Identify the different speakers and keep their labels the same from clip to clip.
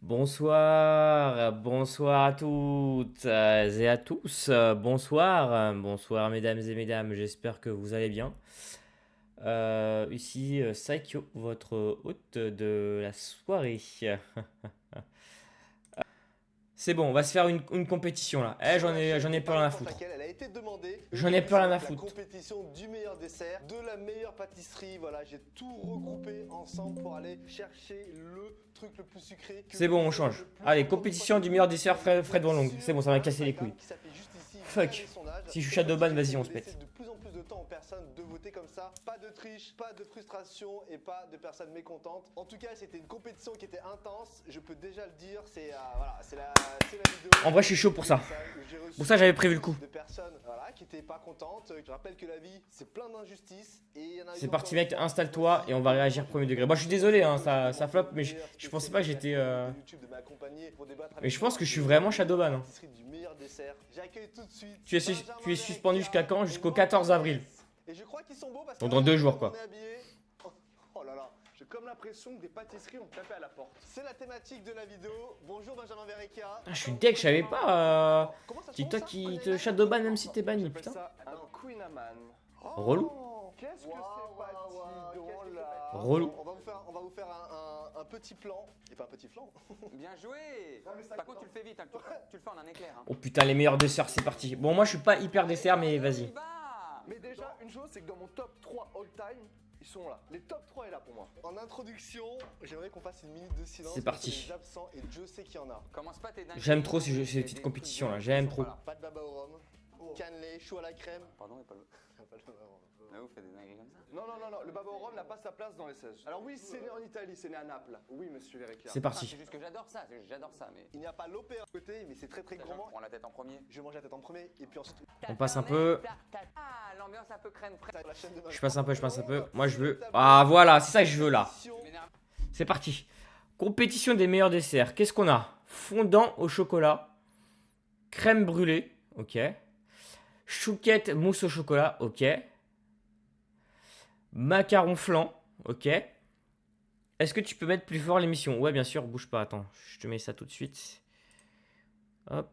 Speaker 1: Bonsoir à toutes et à tous. Bonsoir mesdames et mesdames, j'espère que vous allez bien. Ici Saikyo, votre hôte de la soirée. C'est bon, on va se faire une compétition là. J'en ai plus rien à foutre.
Speaker 2: Elle a été demandée.
Speaker 1: J'en ai plus rien à
Speaker 2: La
Speaker 1: foutre.
Speaker 2: compétition du meilleur dessert, de la meilleure pâtisserie. Voilà, j'ai tout regroupé ensemble pour aller chercher le truc le plus sucré.
Speaker 1: C'est bon, on change. Allez, compétition du meilleur dessert Fred Van Long. C'est bon, ça va casser les couilles. Fuck. Si je suis Shadowban, vas-y, on se pète.
Speaker 2: De plus en plus de temps aux personnes de voter comme ça. Pas de triche, pas de frustration et pas de personnes mécontentes. En tout cas, c'était une compétition qui était intense. Je peux déjà le dire. C'est la vidéo.
Speaker 1: En vrai, je suis chaud pour ça. Pour ça, j'avais prévu le coup.
Speaker 2: De personnes qui n'étaient pas contentes. Je rappelle que la vie, c'est plein d'injustices.
Speaker 1: C'est parti, mec, installe-toi et on va réagir premier degré. Moi, je suis désolé, hein, ça flop, mais je pensais pas que j'étais. Mais je pense que je suis vraiment Shadowban. Hein. Tu es suspendu jusqu'à quand? Jusqu'au 14 avril.
Speaker 2: Et je crois qu'ils sont beaux parce
Speaker 1: Donc dans 2 jours, quoi.
Speaker 2: Oh là là, j'ai comme l'impression que des pâtisseries ont tapé à la porte. C'est la thématique de la vidéo. Bonjour Benjamin Verrecchia.
Speaker 1: Ah, je suis deck, je savais pas. TikTok qui te Shadowban même si t'es banni, putain.
Speaker 2: Un Queen Amman.
Speaker 1: Relou.
Speaker 2: Qu'est-ce que c'est fatigant là.
Speaker 1: Relou.
Speaker 2: On va vous faire un petit plan. Et pas un petit flan.
Speaker 3: Bien joué. Par contre, tu le fais vite, hein, tu le fais en un éclair. Hein.
Speaker 1: Oh putain, les meilleurs desserts, c'est parti. Bon, moi je suis pas hyper dessert, mais vas-y.
Speaker 2: Mais déjà, une chose, c'est que dans mon top 3 all-time, ils sont là. Les top 3 est là pour moi. En introduction, j'aimerais qu'on fasse une minute de silence.
Speaker 1: C'est parti.
Speaker 2: Les absents et Dieu sait qu'il y en a.
Speaker 3: Commence pas tes dingueries.
Speaker 1: J'aime trop ces petites compétitions là, j'aime trop.
Speaker 2: Pas de baba au rhum, cannelé, chou à la crème.
Speaker 3: Pardon, et pas le.
Speaker 2: Pas de baba au rhum.
Speaker 3: Ah, vous faites des dingueries comme ça?
Speaker 4: Non, le baba au rhum n'a pas sa place dans les 16. Alors oui, c'est né en Italie, c'est né à Naples. Oui, monsieur Verrecchia.
Speaker 1: C'est
Speaker 3: Ah,
Speaker 1: parti.
Speaker 3: c'est juste que j'adore ça, mais.
Speaker 2: Il n'y a pas l'opéra à côté, mais c'est très très
Speaker 3: Ça, je
Speaker 2: gourmand.
Speaker 3: prends la tête en premier.
Speaker 2: Je mange la tête en premier et puis ensuite
Speaker 1: On passe un peu.
Speaker 3: Ah, l'ambiance un peu crème fraîche.
Speaker 2: la chaîne de
Speaker 1: Je passe un peu. Moi je veux. Ah voilà, c'est ça que je veux là. C'est parti. Compétition des meilleurs desserts. Qu'est-ce qu'on a? Fondant au chocolat. Crème brûlée. Ok. Chouquette mousse au chocolat. Ok. Macaron flan. Ok. Est-ce que tu peux mettre plus fort l'émission? Ouais, bien sûr. Bouge pas. Attends. Je te mets ça tout de suite. Hop.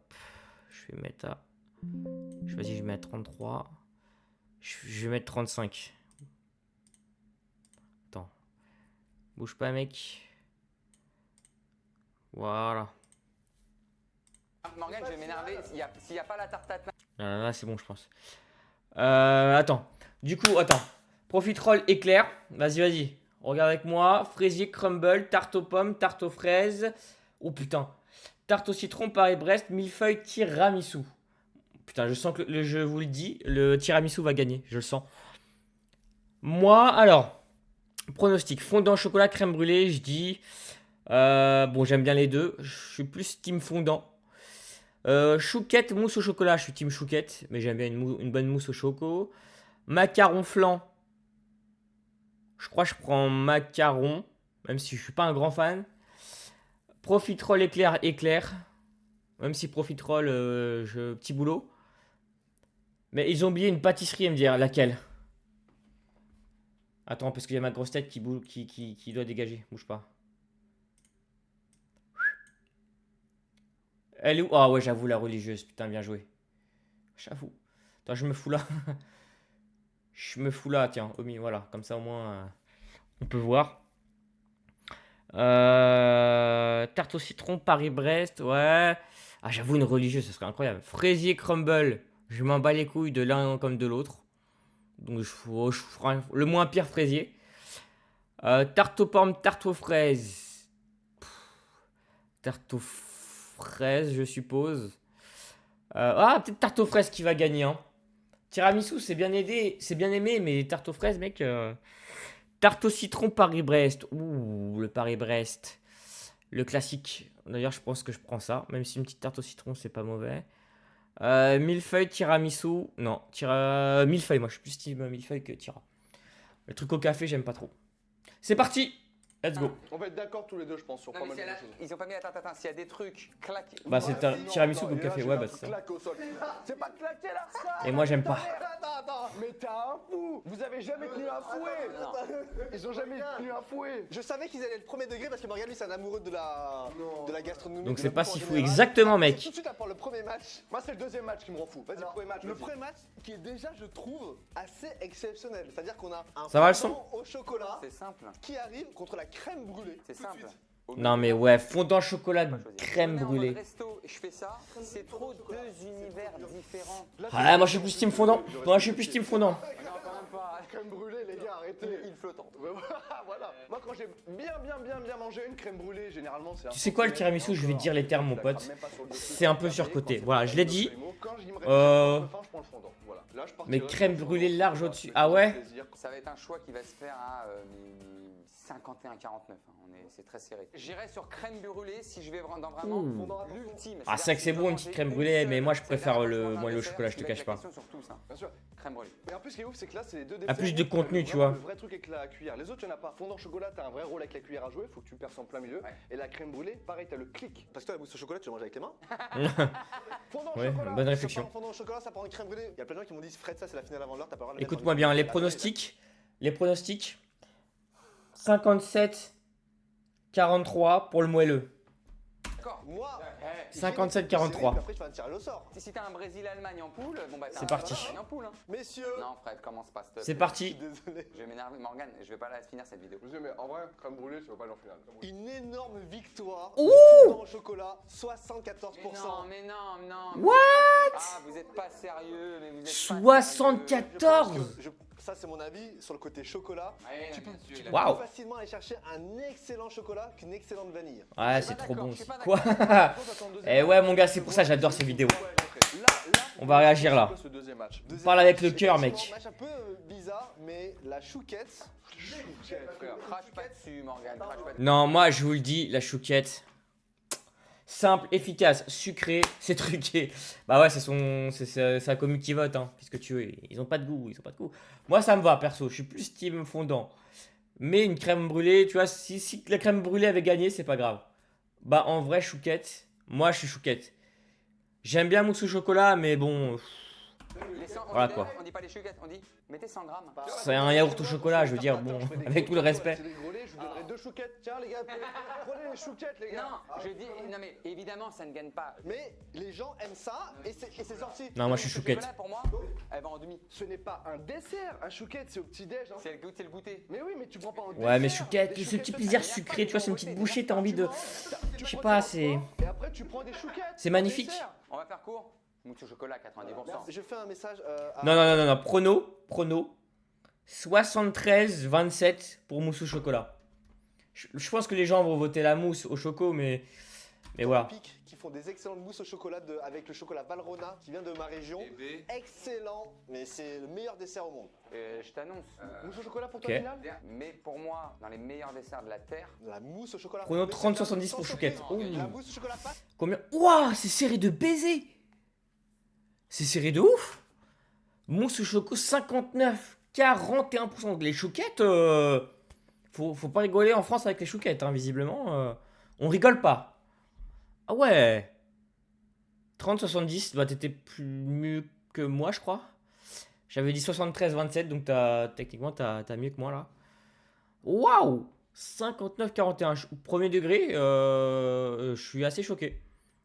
Speaker 1: Je vais mettre à. Vas-y, je vais mettre 33. Je vais mettre 35. Attends. Bouge pas, mec. Voilà.
Speaker 3: Morgane, je vais m'énerver s'il n'y a pas la tarte tatin.
Speaker 1: Là, c'est bon, je pense. Attends. Du coup, attends. Profiterole éclair. Vas-y. Regarde avec moi. Fraisier crumble, tarte aux pommes, tarte aux fraises. Oh putain. Tarte au citron, Paris-Brest, millefeuille, tiramisu. Putain, je sens que, je vous le dis, le tiramisu va gagner. Je le sens. Moi, alors. Pronostic. Fondant, chocolat, crème brûlée, je dis. Bon, j'aime bien les deux. Je suis plus team fondant. Chouquette, mousse au chocolat, je suis team chouquette, mais j'aime bien une bonne mousse au choco. Macaron flan, je crois que je prends macaron, même si je suis pas un grand fan. Profiterole éclair, même si profiterole, petit boulot. Mais ils ont oublié une pâtisserie à me dire, laquelle? Attends, parce qu'il y a ma grosse tête qui doit dégager, bouge pas. Elle est où? Ah ouais, j'avoue, la religieuse. Putain, bien joué. J'avoue. Attends, je me fous là. Je me fous là, tiens. Omi, voilà. Comme ça, au moins, on peut voir. Tarte au citron, Paris-Brest. Ouais. Ah, j'avoue, une religieuse, ça serait incroyable. Fraisier crumble. Je m'en bats les couilles de l'un comme de l'autre. Donc, je ferai le moins pire fraisier. Tarte aux pommes, tarte aux fraises. Tarte aux fraises, je suppose. Peut-être tarte aux fraises qui va gagner. Hein. Tiramisu, c'est bien aimé, mais tarte aux fraises, mec. Tarte au citron Paris-Brest. Ouh, le Paris-Brest. Le classique. D'ailleurs, je pense que je prends ça. Même si une petite tarte au citron, c'est pas mauvais. Millefeuille, tiramisu. Non, millefeuille. Moi, je suis plus team millefeuille que tira. Le truc au café, j'aime pas trop. C'est parti. Let's go.
Speaker 4: On va être d'accord tous les deux, je pense, sur
Speaker 3: Non,
Speaker 4: pas
Speaker 3: mais
Speaker 4: mal
Speaker 3: si
Speaker 4: de
Speaker 3: elle a-
Speaker 4: choses.
Speaker 3: ils ont pas mis attends, s'il y a des trucs claqués.
Speaker 1: Bah, c'est un tiramisu ou
Speaker 4: Et là,
Speaker 1: café.
Speaker 4: j'ai
Speaker 1: Ouais,
Speaker 4: fait
Speaker 1: bah,
Speaker 4: un
Speaker 1: c'est ça.
Speaker 4: claque au sol. C'est pas claqué là, ça.
Speaker 1: Et moi, j'aime pas.
Speaker 4: Attends. Mais t'es un fou. Vous avez jamais tenu un fouet. Ils ont jamais tenu un fouet.
Speaker 2: Je savais qu'ils allaient être premier degré parce que Morgan, lui, c'est un amoureux de la gastronomie.
Speaker 1: Donc,
Speaker 2: de
Speaker 1: c'est
Speaker 2: la
Speaker 1: pas
Speaker 2: bouffe en
Speaker 1: si fou.
Speaker 2: général.
Speaker 1: Exactement,
Speaker 2: C'est
Speaker 1: mec.
Speaker 2: tout de suite après le premier match.
Speaker 4: Moi, c'est le deuxième match qui me rend fou. Vas-y, le
Speaker 2: Alors,
Speaker 4: premier match.
Speaker 2: le
Speaker 4: vas-y.
Speaker 2: premier match qui est déjà, je trouve, assez exceptionnel. C'est-à-dire qu'on a un
Speaker 1: Ça va, le
Speaker 2: fondant au chocolat
Speaker 3: C'est simple.
Speaker 2: qui arrive contre la crème brûlée.
Speaker 3: C'est
Speaker 2: tout de
Speaker 3: simple.
Speaker 2: suite.
Speaker 1: Non, mais ouais, fondant chocolat,
Speaker 3: Faut pas choisir.
Speaker 1: crème
Speaker 3: On est en mode
Speaker 1: brûlée.
Speaker 3: resto et je fais ça, c'est trop deux univers différents.
Speaker 1: Ah, moi, je suis plus team fondant. Moi, je suis plus team fondant.
Speaker 3: Non, quand même pas.
Speaker 4: Crème brûlée, les gars, arrêtez.
Speaker 3: Il flottante.
Speaker 4: Voilà. Moi, quand j'ai bien mangé une crème brûlée, généralement, c'est.
Speaker 1: Tu sais quoi, le tiramisu, je vais te dire les termes, mon pote. C'est un peu surcoté. Voilà, je l'ai dit. Mais crème brûlée large au-dessus. Ah ouais?
Speaker 3: Ça va être un choix qui va se faire à 51-49. C'est très serré. J'irai sur crème brûlée si je vais dans vraiment
Speaker 1: Ouh.
Speaker 3: l'ultime.
Speaker 1: Ah, c'est vrai que c'est bon, une petite crème brûlée, mais moi, je préfère le chocolat, je te cache pas.
Speaker 3: Surtout ça.
Speaker 4: Bien sûr.
Speaker 3: Crème brûlée.
Speaker 4: Et en plus, ce qui est ouf, c'est que là, c'est les deux
Speaker 1: Ah, plus de
Speaker 4: desserts.
Speaker 1: contenu, tu
Speaker 4: Vraiment,
Speaker 1: vois.
Speaker 4: Le vrai truc avec la cuillère. Les autres, il n'y en a pas. Fondant chocolat, t'as un vrai rôle avec la cuillère à jouer. Faut que tu perces en plein milieu.
Speaker 3: Ouais.
Speaker 4: Et la crème brûlée, pareil, t'as le clic.
Speaker 2: Parce que toi, la mousse au chocolat, tu la manges avec les mains.
Speaker 4: Fondant
Speaker 1: Ouais,
Speaker 4: chocolat.
Speaker 1: bonne
Speaker 2: Ça
Speaker 1: réflexion.
Speaker 2: part en fondant au chocolat, ça part en crème brûlée. Il y a plein de gens qui m'ont dit, Fred, ça, c'est la finale avant l'heure, t'as pas le droit de le mettre
Speaker 1: Écoute-moi
Speaker 2: en-
Speaker 1: bien, les pronostics. 57, 43 pour le moelleux.
Speaker 3: D'accord.
Speaker 2: Moi,
Speaker 1: 57-43.
Speaker 2: Après, tu vas me tirer au sort.
Speaker 3: Si t'as un Brésil-Allemagne en poule, bon bah t'as
Speaker 1: C'est
Speaker 3: un
Speaker 1: parti.
Speaker 3: Allemagne en poule. Hein.
Speaker 2: Messieurs,
Speaker 3: Non Fred, commence pas. s'il te
Speaker 1: C'est
Speaker 3: plaît.
Speaker 1: parti.
Speaker 2: désolé.
Speaker 3: Je vais m'énerver Morgan, je vais pas la finir cette vidéo.
Speaker 4: Monsieur, mais en vrai, crème brûlée, tu vas pas aller en finale.
Speaker 2: Une énorme victoire.
Speaker 1: Ouh.
Speaker 2: Fondant au chocolat, 74%.
Speaker 3: Mais non.
Speaker 1: What?
Speaker 3: Ah, vous êtes pas sérieux, mais vous êtes pas
Speaker 1: 74.
Speaker 2: Je pense que ça, c'est mon avis sur le côté chocolat.
Speaker 3: sérieux.
Speaker 2: Tu peux, tu peux
Speaker 1: Waouh.
Speaker 2: plus facilement aller chercher un excellent chocolat qu'une excellente vanille.
Speaker 1: Ouais,
Speaker 3: Je suis
Speaker 1: c'est
Speaker 3: pas
Speaker 1: trop
Speaker 3: d'accord,
Speaker 1: bon.
Speaker 3: je suis pas
Speaker 1: Quoi? Eh ouais, mon gars, c'est pour ça que j'adore ces vidéos. On va réagir là.
Speaker 4: Ce deuxième match.
Speaker 2: Deuxième
Speaker 1: Parle avec
Speaker 2: match,
Speaker 1: le cœur, mec.
Speaker 2: effectivement, Match un peu bizarre, mais la chouquette.
Speaker 3: Frère, crache pas dessus Morgan, crache pas dessus.
Speaker 1: Non, moi, je vous le dis, la chouquette. Simple, efficace, sucré, c'est truqué. Bah ouais, c'est sa commu qui vote, hein, puisque tu veux, ils ont pas de goût, Moi, ça me va, perso, je suis plus team fondant. Mais une crème brûlée, tu vois, si la crème brûlée avait gagné, c'est pas grave. Bah en vrai, chouquette, moi, je suis chouquette. J'aime bien mousse au chocolat, mais bon,
Speaker 3: Les 100,
Speaker 1: Voilà,
Speaker 3: dit,
Speaker 1: quoi.
Speaker 3: On dit pas les chouquettes, on dit mettez 100 grammes.
Speaker 1: c'est un yaourt au chocolat, je veux dire, bon, avec tout le respect.
Speaker 4: C'est des grelets, je vous donnerai 2 chouquettes. Tiens, les gars, prenez les chouquettes, les gars.
Speaker 3: Non, je dis, non mais évidemment ça ne gagne pas.
Speaker 2: Mais les gens aiment ça et c'est sorti.
Speaker 1: Non, moi, je suis
Speaker 3: Le
Speaker 1: chouquette.
Speaker 3: chocolat, pour moi, elle va en demi.
Speaker 4: Ce n'est pas un dessert. Un chouquette, c'est au petit-déj. Hein.
Speaker 3: C'est le goûter.
Speaker 4: Mais oui, mais tu prends pas en
Speaker 1: Ouais, mais
Speaker 4: dessert.
Speaker 1: chouquette,
Speaker 4: Des
Speaker 1: ce petit
Speaker 4: chouquettes,
Speaker 1: plaisir
Speaker 4: ça-
Speaker 1: sucré, tu vois, c'est une petite bouchée, t'as envie de.
Speaker 4: Tu
Speaker 1: Je sais
Speaker 4: prends
Speaker 1: pas,
Speaker 4: tes
Speaker 1: c'est.
Speaker 4: enfants, Et après, tu prends des chouquettes.
Speaker 1: C'est magnifique.
Speaker 4: Dessert.
Speaker 3: On va faire court. Mousse au chocolat 90%.
Speaker 2: Je fais un message à...
Speaker 1: Non, prono. 73-27 pour mousse au chocolat. Je pense que les gens vont voter la mousse au choco, mais voilà.
Speaker 2: Pic qui font des excellentes mousses au chocolat avec le chocolat Valrhona qui vient de ma région. Excellent, mais c'est le meilleur dessert au monde.
Speaker 3: Je t'annonce.
Speaker 4: Mousse au chocolat pour
Speaker 1: Ok.
Speaker 4: toi, finale.
Speaker 3: Mais pour moi, dans les meilleurs desserts de la Terre,
Speaker 2: La mousse au chocolat.
Speaker 1: Chrono
Speaker 2: Mais
Speaker 1: 30-70
Speaker 2: sans
Speaker 1: pour
Speaker 2: surprise.
Speaker 1: chouquette. Ouh.
Speaker 2: La mousse au chocolat passe.
Speaker 1: Combien? Ouah, c'est serré de baiser. C'est serré de ouf. Mousse au choco 59, 41%. Les chouquettes, faut pas rigoler en France avec les chouquettes, hein, visiblement. On rigole pas. Ah ouais. 30-70, bah t'étais plus mieux que moi, je crois. J'avais dit 73-27, donc techniquement t'as mieux que moi là. Waouh. 59-41, premier degré, je suis assez choqué.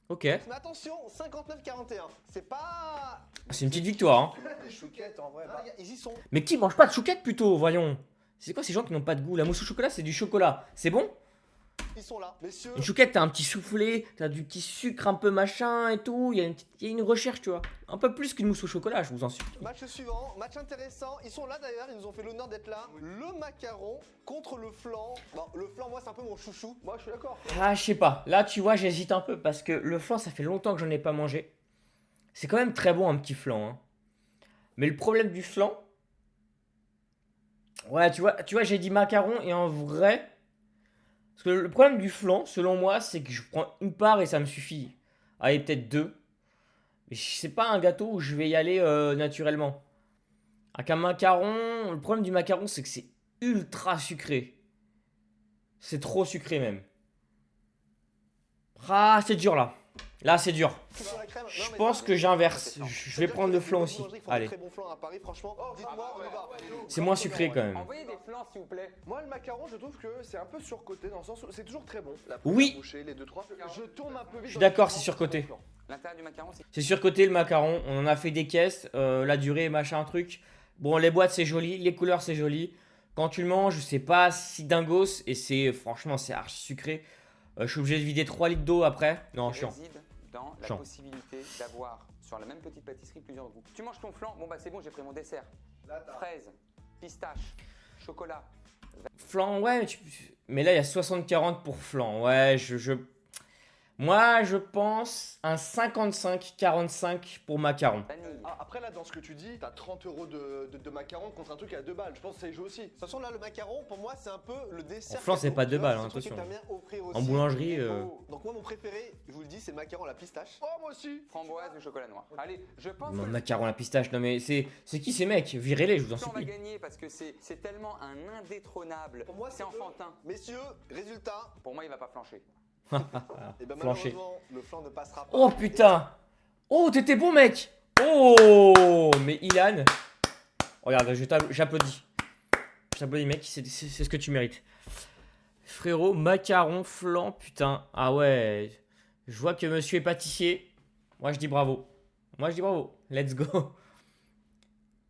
Speaker 1: Ok,
Speaker 2: Mais attention, 59-41. C'est pas.
Speaker 1: c'est une petite victoire. Hein.
Speaker 2: Les chouquettes en vrai. Ils y sont.
Speaker 1: Mais qui mange pas de chouquette plutôt, voyons. C'est quoi ces gens qui n'ont pas de goût? La mousse au chocolat, c'est du chocolat. C'est bon?
Speaker 2: Ils sont là. Messieurs.
Speaker 1: Une chouquette, t'as un petit soufflé, t'as du petit sucre un peu machin et tout. Il y a une recherche, tu vois. Un peu plus qu'une mousse au chocolat, je vous en supplie.
Speaker 2: Match suivant, match intéressant. Ils sont là d'ailleurs, ils nous ont fait l'honneur d'être là. Le macaron contre le flan. Bon, le flan, moi, c'est un peu mon chouchou.
Speaker 4: Moi, je suis d'accord.
Speaker 1: Ah, je sais pas. Là, tu vois, j'hésite un peu parce que le flan, ça fait longtemps que j'en ai pas mangé. C'est quand même très bon, un petit flan. Hein. Mais le problème du flan. Ouais, tu vois, j'ai dit macaron et en vrai. Parce que le problème du flan, selon moi, c'est que je prends une part et ça me suffit. Allez, peut-être deux. Mais c'est pas un gâteau où je vais y aller naturellement. Avec un macaron, le problème du macaron, c'est que c'est ultra sucré. C'est trop sucré même. Ah, c'est dur là. Là, c'est dur.
Speaker 2: Sur la crème. Non,
Speaker 1: Je
Speaker 2: mais
Speaker 1: pense
Speaker 2: ça,
Speaker 1: que j'inverse. Je vais prendre le flan aussi.
Speaker 2: boulangeries qui font
Speaker 1: Allez.
Speaker 2: Très bon flan à Paris, franchement. Dites-moi, on y va.
Speaker 1: C'est moins sucré quand même.
Speaker 3: Envoyez des flans, s'il vous plaît.
Speaker 4: Moi, le macaron, je trouve que c'est un peu surcoté dans le sens où c'est toujours très bon. La
Speaker 1: Oui.
Speaker 4: première bouchée, les 2-3. Je tourne un peu vite.
Speaker 1: Je suis d'accord, c'est surcoté.
Speaker 3: L'intérieur du macaron, c'est
Speaker 1: C'est surcoté le macaron. On en a fait des caisses. La durée, machin, truc. Bon, les boîtes, c'est joli. Les couleurs, c'est joli. Quand tu le manges, c'est pas si dingos. Et c'est franchement, c'est archi sucré. Je suis obligé de vider 3 litres d'eau après. Non, chiant.
Speaker 3: réside dans la
Speaker 1: Chiant.
Speaker 3: possibilité d'avoir sur la même petite pâtisserie plusieurs goûts. Tu manges ton flan, bon bah c'est bon, j'ai pris mon dessert. Fraise, pistache, chocolat.
Speaker 1: Flan, ouais. Mais là, il y a 60-40 pour flan. Ouais, moi, je pense un 55-45 pour macaron.
Speaker 3: Vanille.
Speaker 4: Ah, après, là, dans ce que tu dis, t'as 30 € de macaron contre un truc à 2 balles. Je pense que ça y joue aussi.
Speaker 2: De toute façon, là, le macaron, pour moi, c'est un peu le dessert.
Speaker 1: En flan, c'est
Speaker 2: cadeau,
Speaker 1: pas
Speaker 2: tu
Speaker 1: 2
Speaker 2: vois,
Speaker 1: balles,
Speaker 2: c'est
Speaker 1: hein,
Speaker 2: le truc qui
Speaker 1: attention.
Speaker 2: permet d'offrir
Speaker 1: En
Speaker 2: aussi.
Speaker 1: boulangerie,
Speaker 2: Donc, moi, mon préféré, je vous le dis, c'est le macaron à la pistache.
Speaker 4: Oh, moi aussi.
Speaker 3: Framboise ou chocolat noir. Allez, je pense
Speaker 1: Mon
Speaker 3: que
Speaker 1: macaron à la pistache. Non, mais c'est qui ces mecs? Virez-les, je vous en
Speaker 3: on va
Speaker 1: supplie.
Speaker 3: gagner parce que c'est tellement un indétrônable.
Speaker 2: Pour moi,
Speaker 3: C'est
Speaker 2: eux.
Speaker 3: enfantin.
Speaker 2: Messieurs, résultat.
Speaker 3: Pour moi, il va pas flancher.
Speaker 2: Et ben
Speaker 1: Flancher.
Speaker 2: malheureusement, le flan ne passera pas.
Speaker 1: Oh putain! Oh, t'étais bon, mec! Oh! Mais Ilan. Regarde, j'applaudis. J'applaudis, mec, c'est ce que tu mérites. Frérot, macaron, flan, putain. Ah ouais. Je vois que monsieur est pâtissier. Moi, je dis bravo. Let's go.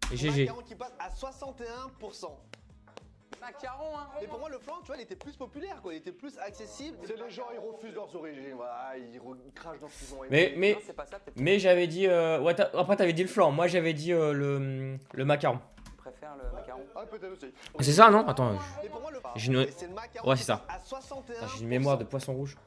Speaker 1: Et
Speaker 2: Le
Speaker 1: GG.
Speaker 2: macaron qui passe à 61%.
Speaker 3: Macaron, hein.
Speaker 2: Et pour moi, le flan, tu vois, il était plus populaire, quoi. Il était plus accessible.
Speaker 4: C'est les gens, ils refusent leurs origines. Voilà, ils crachent dans ce qu'ils ont
Speaker 1: Mais,
Speaker 4: aimé.
Speaker 3: Non, c'est pas ça, peut-être.
Speaker 1: mais j'avais dit. Ouais, après, t'avais dit le flan. Moi, j'avais dit le macaron.
Speaker 3: Tu préfères le macaron.
Speaker 4: Ah, peut-être aussi.
Speaker 1: C'est ça, non? Attends.
Speaker 2: Et pour moi, le
Speaker 1: J'ai une-
Speaker 2: Et c'est le macaron
Speaker 1: Ouais,
Speaker 2: qui
Speaker 1: c'est ça.
Speaker 2: passe à 61%.
Speaker 1: J'ai une mémoire de poisson rouge.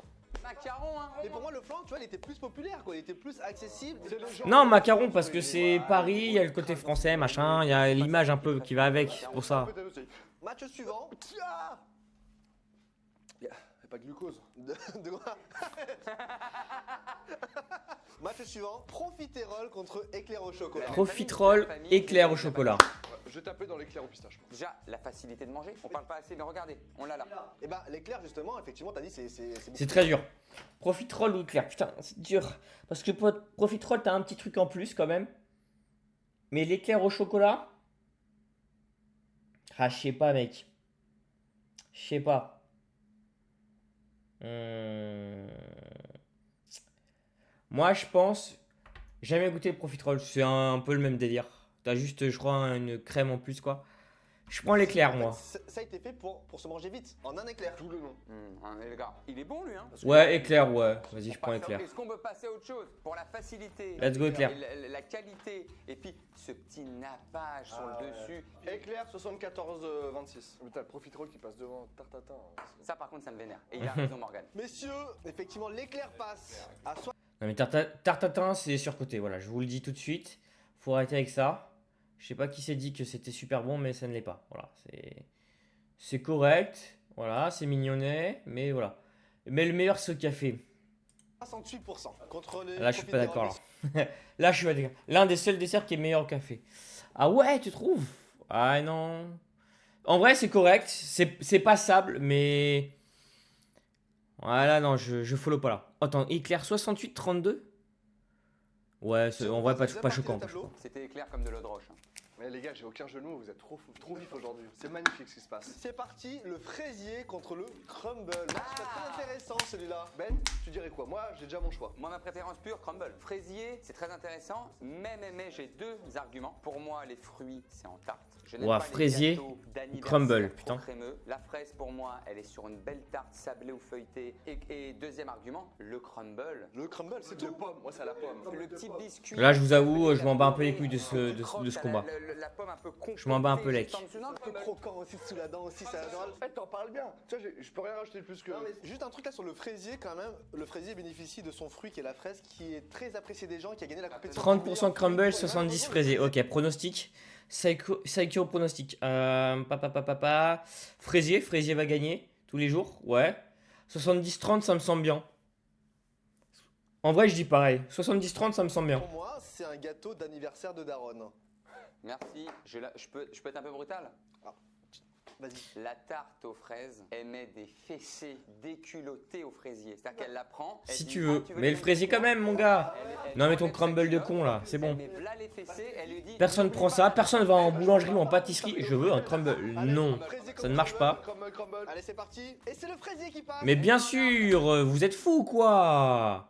Speaker 3: Macaron, hein.
Speaker 2: Et pour moi, le flan, tu vois, il était plus populaire, quoi. Il était plus accessible.
Speaker 4: C'est les gens,
Speaker 1: Non,
Speaker 4: ils
Speaker 1: macaron,
Speaker 4: refusent
Speaker 1: parce
Speaker 4: leurs
Speaker 1: que
Speaker 4: origines.
Speaker 1: c'est
Speaker 4: Voilà,
Speaker 1: Paris, il y a le
Speaker 4: ils
Speaker 1: côté
Speaker 4: crachent dans
Speaker 1: français,
Speaker 4: ce qu'ils ont
Speaker 1: machin, il y a l'image un peu qui va avec, c'est pour
Speaker 4: aimé.
Speaker 1: ça.
Speaker 4: Peut-être aussi.
Speaker 2: Match suivant.
Speaker 4: Tiens. Y a pas de glucose.
Speaker 2: De quoi Match suivant. Profiterole contre éclair au chocolat.
Speaker 1: Profiterole, éclair au chocolat.
Speaker 4: Je vais taper dans l'éclair au pistache.
Speaker 3: Déjà, la facilité de manger. On parle pas assez, mais regardez, on l'a là.
Speaker 2: Et bah, l'éclair, justement, effectivement, t'as dit, c'est.
Speaker 1: C'est très dur. Profiterole ou éclair, putain, c'est dur. Parce que profiterole, t'as un petit truc en plus quand même. Mais l'éclair au chocolat. Ah, je sais pas, mec. Je sais pas. Moi, je pense. Jamais goûté le profiterole. C'est un peu le même délire. T'as juste, je crois, une crème en plus, quoi. Je prends l'éclair, moi.
Speaker 2: Ça a été fait pour se manger vite, en un éclair.
Speaker 4: Tout le nom.
Speaker 3: Les gars, il est bon lui, hein.
Speaker 1: Ouais, éclair, ouais. Vas-y, je prends éclair.
Speaker 3: Est-ce qu'on peut passer à autre chose pour la facilité,
Speaker 1: Let's go, éclair.
Speaker 3: la qualité et puis ce petit nappage sur
Speaker 4: Ah
Speaker 3: le
Speaker 4: ouais.
Speaker 3: dessus.
Speaker 4: Éclair 74-26. Mais t'as le profiterole qui passe devant Tartatin.
Speaker 3: Ça par contre ça me vénère. Et il a raison Morgane.
Speaker 2: Messieurs, effectivement, l'éclair passe à
Speaker 1: Non mais tartatin c'est surcoté, voilà, je vous le dis tout de suite. Faut arrêter avec ça. Je sais pas qui s'est dit que c'était super bon, mais ça ne l'est pas. Voilà, c'est correct, voilà, c'est mignonnet, mais voilà. Mais le meilleur c'est au café.
Speaker 2: 68% contre les.
Speaker 1: Là je suis pas d'accord
Speaker 2: profiteroles.
Speaker 1: là. Là je suis pas d'accord. L'un des seuls desserts qui est meilleur au café. Ah ouais, tu trouves? Ah non. En vrai c'est correct, c'est passable, mais voilà, non, je follow pas là. Attends, éclair 68-32? Ouais, en vrai, pas choquant.
Speaker 3: C'était éclair comme de l'eau de roche. Hein.
Speaker 4: Mais les gars, j'ai aucun jeu de mots, vous êtes trop vifs aujourd'hui. C'est magnifique ce qui se passe.
Speaker 2: C'est parti, le fraisier contre le crumble. C'est très intéressant celui-là.
Speaker 4: Ben, tu dirais quoi? Moi, j'ai déjà mon choix.
Speaker 3: Moi ma préférence pure, crumble. Fraisier, c'est très intéressant, mais j'ai deux arguments. Pour moi les fruits c'est en tarte. Je n'aime
Speaker 1: Ouah,
Speaker 3: pas les
Speaker 1: fraisier,
Speaker 3: gâteaux d'anniversaire
Speaker 1: crumble,
Speaker 3: trop
Speaker 1: putain.
Speaker 3: crémeux. La fraise pour moi elle est sur une belle tarte sablée ou feuilletée. Et deuxième argument, le crumble.
Speaker 2: Le crumble, c'est
Speaker 4: De
Speaker 2: tout.
Speaker 4: pomme, moi c'est à la pomme.
Speaker 3: Le petit biscuit.
Speaker 1: Là, je vous avoue, je m'en bats un peu les couilles de ce combat.
Speaker 3: La pomme un peu
Speaker 1: Je m'en bats un peu
Speaker 3: compactée,
Speaker 1: lec.
Speaker 3: juste en dessous. Non,
Speaker 2: Un peu croquant aussi sous la dent aussi, ça adore.
Speaker 4: Eh, t'en parles bien. Tu vois, je peux rien rajouter de plus que.
Speaker 2: Non, mais juste un truc là sur le fraisier quand même. Le fraisier bénéficie de son fruit qui est la fraise qui est très apprécié des gens, qui a gagné la compétition.
Speaker 1: 30% crumble, 70 fraisier. Ok, pronostic. Saikyo pronostic. Fraisier va gagner tous les jours. Ouais. 70-30, ça me semble bien. En vrai, je dis pareil. 70-30, ça me semble bien.
Speaker 2: Pour moi, c'est un gâteau d'anniversaire de Daronne.
Speaker 3: Merci. Je peux être un peu brutal.
Speaker 2: Vas-y.
Speaker 3: La tarte aux fraises, elle met des fessées déculottées au fraisier. C'est-à-dire qu'elle la prend. elle
Speaker 1: Si
Speaker 3: dit,
Speaker 1: tu veux.
Speaker 3: ah,
Speaker 1: Mais le fraisier quand même, mon gars.
Speaker 3: Elle
Speaker 1: Non, mais ton
Speaker 3: enlève sa
Speaker 1: crumble de
Speaker 3: culotte,
Speaker 1: con là, c'est
Speaker 3: elle
Speaker 1: bon.
Speaker 3: met v'là les fessées, elle lui dit,
Speaker 1: Personne
Speaker 3: n'oublie
Speaker 1: prend
Speaker 3: pas
Speaker 1: ça,
Speaker 3: la
Speaker 1: personne va en boulangerie ou en pâtisserie. Je veux un crumble.
Speaker 2: Allez,
Speaker 1: Non,
Speaker 2: fraisier
Speaker 1: ça
Speaker 2: comme
Speaker 1: ne marche
Speaker 2: crumble,
Speaker 1: pas.
Speaker 2: crumble. Allez, c'est parti. Et c'est le fraisier qui passe.
Speaker 1: Mais bien sûr, vous êtes fous quoi.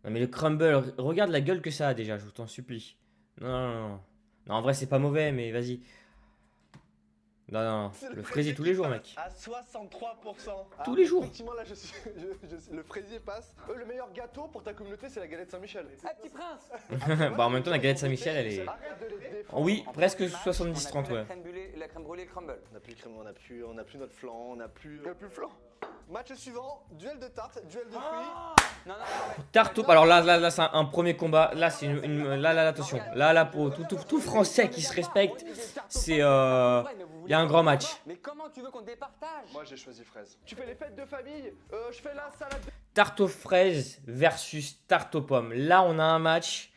Speaker 1: Non mais le crumble, regarde la gueule que ça a déjà, je t'en supplie. Non, non, non. Non, en vrai c'est pas mauvais, mais vas-y. Non, non, non.
Speaker 2: C'est
Speaker 1: Le fraisier tous les jours, mec.
Speaker 2: À 63%.
Speaker 1: Tous les jours.
Speaker 2: Effectivement, là, le fraisier passe.
Speaker 4: Le meilleur gâteau pour ta communauté, c'est la galette Saint-Michel.
Speaker 3: Ah, petit prince.
Speaker 1: Bah en même temps la galette Saint-Michel elle est...
Speaker 4: Arrête de les défendre.
Speaker 1: Oui,
Speaker 3: En
Speaker 1: presque
Speaker 3: premier match,
Speaker 1: 70-30
Speaker 3: on a plus
Speaker 1: ouais.
Speaker 3: La crème brûlée, le crumble.
Speaker 2: On n'a plus de crème, on n'a plus notre flan, on n'a plus.
Speaker 4: Il y a plus flanc.
Speaker 2: Match suivant, duel de tarte, duel de fruits.
Speaker 3: Non, non, non.
Speaker 1: Tarte au... Alors là c'est un premier combat. Là c'est là, attention. Là pour tout français qui se respecte, c'est... Il y a un grand match.
Speaker 3: Mais comment tu veux qu'on départage?
Speaker 4: Moi, j'ai choisi fraise. Tu fais les fêtes de famille, je fais la salade de...
Speaker 1: Tarte aux fraises versus tarte aux pommes. Là on a un match.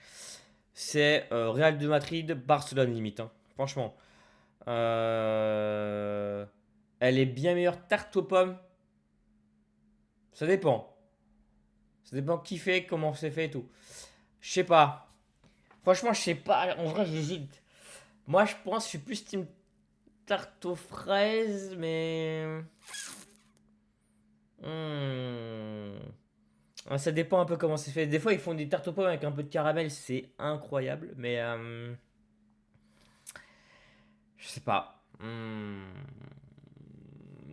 Speaker 1: C'est Real de Madrid, Barcelone limite. Hein. Franchement. Elle est bien meilleure tarte aux pommes. Ça dépend. Ça dépend qui fait, comment c'est fait et tout. Je sais pas. Franchement, je sais pas. En vrai, j'hésite. Moi, je pense que je suis plus team tarte aux fraises, mais... Ça dépend un peu comment c'est fait. Des fois, ils font des tartes aux pommes avec un peu de caramel. C'est incroyable, mais... Je sais pas.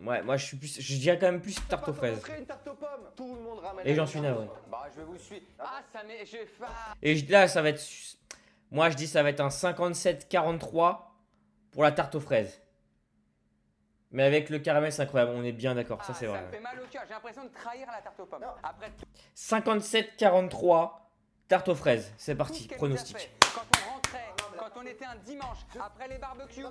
Speaker 1: Ouais, moi je suis plus, je dirais quand même plus tarte aux fraises.
Speaker 4: Une tarte aux pommes. Tout le monde ramène.
Speaker 1: Et j'en suis navré.
Speaker 3: Bah, je vais vous suivre. Ah, ça m'est. Je fais.
Speaker 1: Et là, ça va être, moi je dis ça va être un 57-43 pour la tarte aux fraises. Mais avec le caramel, c'est incroyable. On est bien d'accord, ça c'est vrai.
Speaker 3: Ça me fait mal au cœur. J'ai l'impression de trahir la tarte aux pommes. Après tout
Speaker 1: 57-43 tarte aux fraises. C'est
Speaker 3: ce
Speaker 1: parti,
Speaker 3: qu'elle nous a
Speaker 1: pronostic.
Speaker 3: fait, quand on rentrait, quand on était un dimanche après les barbecues, et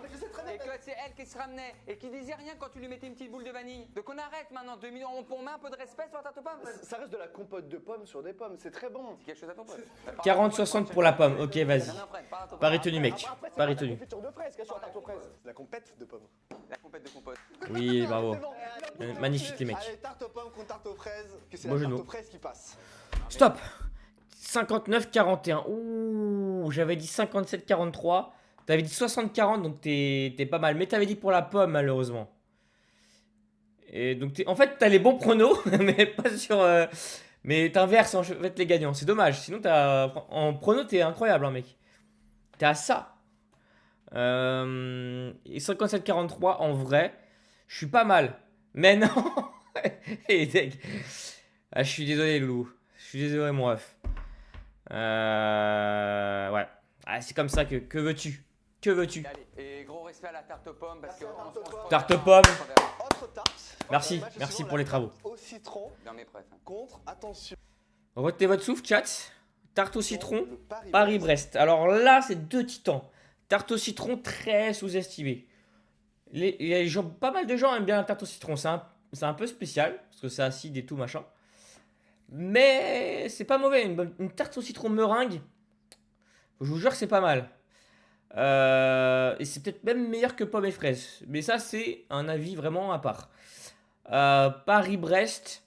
Speaker 3: que c'est elle qui se ramenait et qui disait rien quand tu lui mettais une petite boule de vanille. Donc on arrête maintenant. 2 minutes, on met un peu de respect sur la tarte aux pommes.
Speaker 4: Ça reste de la compote de pommes sur des pommes, c'est très bon.
Speaker 3: C'est quelque chose à ton pote.
Speaker 1: 40-60 pour la pomme. Ok, vas-y. Paris tenu, mec.
Speaker 4: Après, c'est
Speaker 1: Paris
Speaker 4: la
Speaker 1: tenu.
Speaker 4: confiture de fraises, qu'est-ce sur la tarte aux fraises?
Speaker 2: La compète de pommes.
Speaker 3: La compète de compote.
Speaker 1: Oui, bravo.
Speaker 2: C'est bon.
Speaker 1: Magnifique, les mecs.
Speaker 2: Allez, tarte aux pommes contre tarte aux fraises. Que c'est
Speaker 1: Beau
Speaker 2: la
Speaker 1: jeu de
Speaker 2: tarte
Speaker 1: mots.
Speaker 2: aux fraises qui passe.
Speaker 1: Stop. 59-41. Ouh, j'avais dit 57-43. T'avais dit 60-40, donc t'es pas mal. Mais t'avais dit pour la pomme, malheureusement. Et donc, en fait, t'as les bons pronos, mais pas sur... Mais t'inverses en fait les gagnants. C'est dommage. Sinon, en prono, t'es incroyable, hein, mec. T'es à ça. Et 57-43, en vrai, je suis pas mal. Mais non. Et deg. Ah, je suis désolé, Loulou. Je suis désolé, mon ref. Ouais. Ah, c'est comme ça que veux-tu? Que veux-tu?
Speaker 3: Allez, et gros respect à la tarte aux pommes parce que.
Speaker 1: Tarte aux pommes.
Speaker 2: Autre tarte.
Speaker 1: Merci,
Speaker 2: Match
Speaker 1: merci
Speaker 2: suivant,
Speaker 1: pour
Speaker 2: la
Speaker 1: les travaux.
Speaker 2: tarte au citron
Speaker 3: Dans mes prêts.
Speaker 2: contre, attention,
Speaker 1: Retenez votre souffle, chat. Tarte au citron,
Speaker 2: le
Speaker 1: Paris-Brest. Alors là, c'est deux titans. Tarte au citron très sous-estimé. Pas mal de gens aiment bien la tarte au citron. C'est un peu spécial parce que c'est acide et tout machin. Mais c'est pas mauvais. Une tarte au citron meringue, je vous jure que c'est pas mal. Et c'est peut-être même meilleur que pommes et fraises. Mais ça, c'est un avis vraiment à part. Paris-Brest.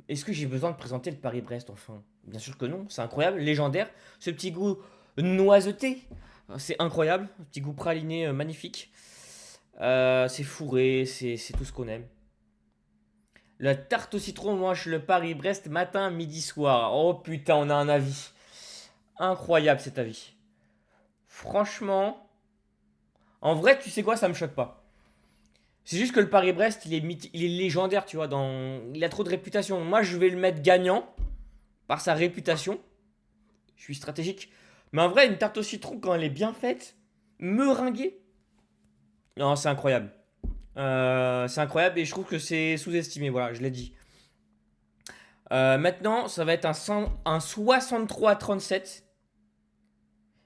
Speaker 1: Est-ce que j'ai besoin de présenter le Paris-Brest enfin? Bien sûr que non, c'est incroyable, légendaire. Ce petit goût noiseté, c'est incroyable. Un petit goût praliné magnifique. C'est fourré, c'est tout ce qu'on aime. La tarte au citron, moi je le Paris-Brest matin, midi, soir. Oh putain, on a un avis. Incroyable cet avis. Franchement, en vrai, tu sais quoi, ça me choque pas. C'est juste que le Paris-Brest, il est légendaire, tu vois. Il a trop de réputation. Moi, je vais le mettre gagnant par sa réputation. Je suis stratégique. Mais en vrai, une tarte au citron, quand elle est bien faite, meringuée, non, c'est incroyable. C'est incroyable et je trouve que c'est sous-estimé. Voilà, je l'ai dit. Maintenant, ça va être un 63-37.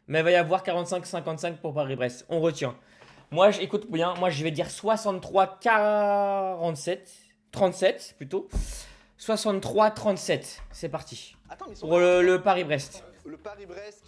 Speaker 1: Mais il va y avoir 45-55 pour Paris-Brest. On retient. Moi, écoute bien, moi je vais dire 63-47. 37 plutôt. 63-37. C'est parti.
Speaker 2: Attends, mais ils sont
Speaker 1: Pour le Paris-Brest.
Speaker 2: le Paris-Brest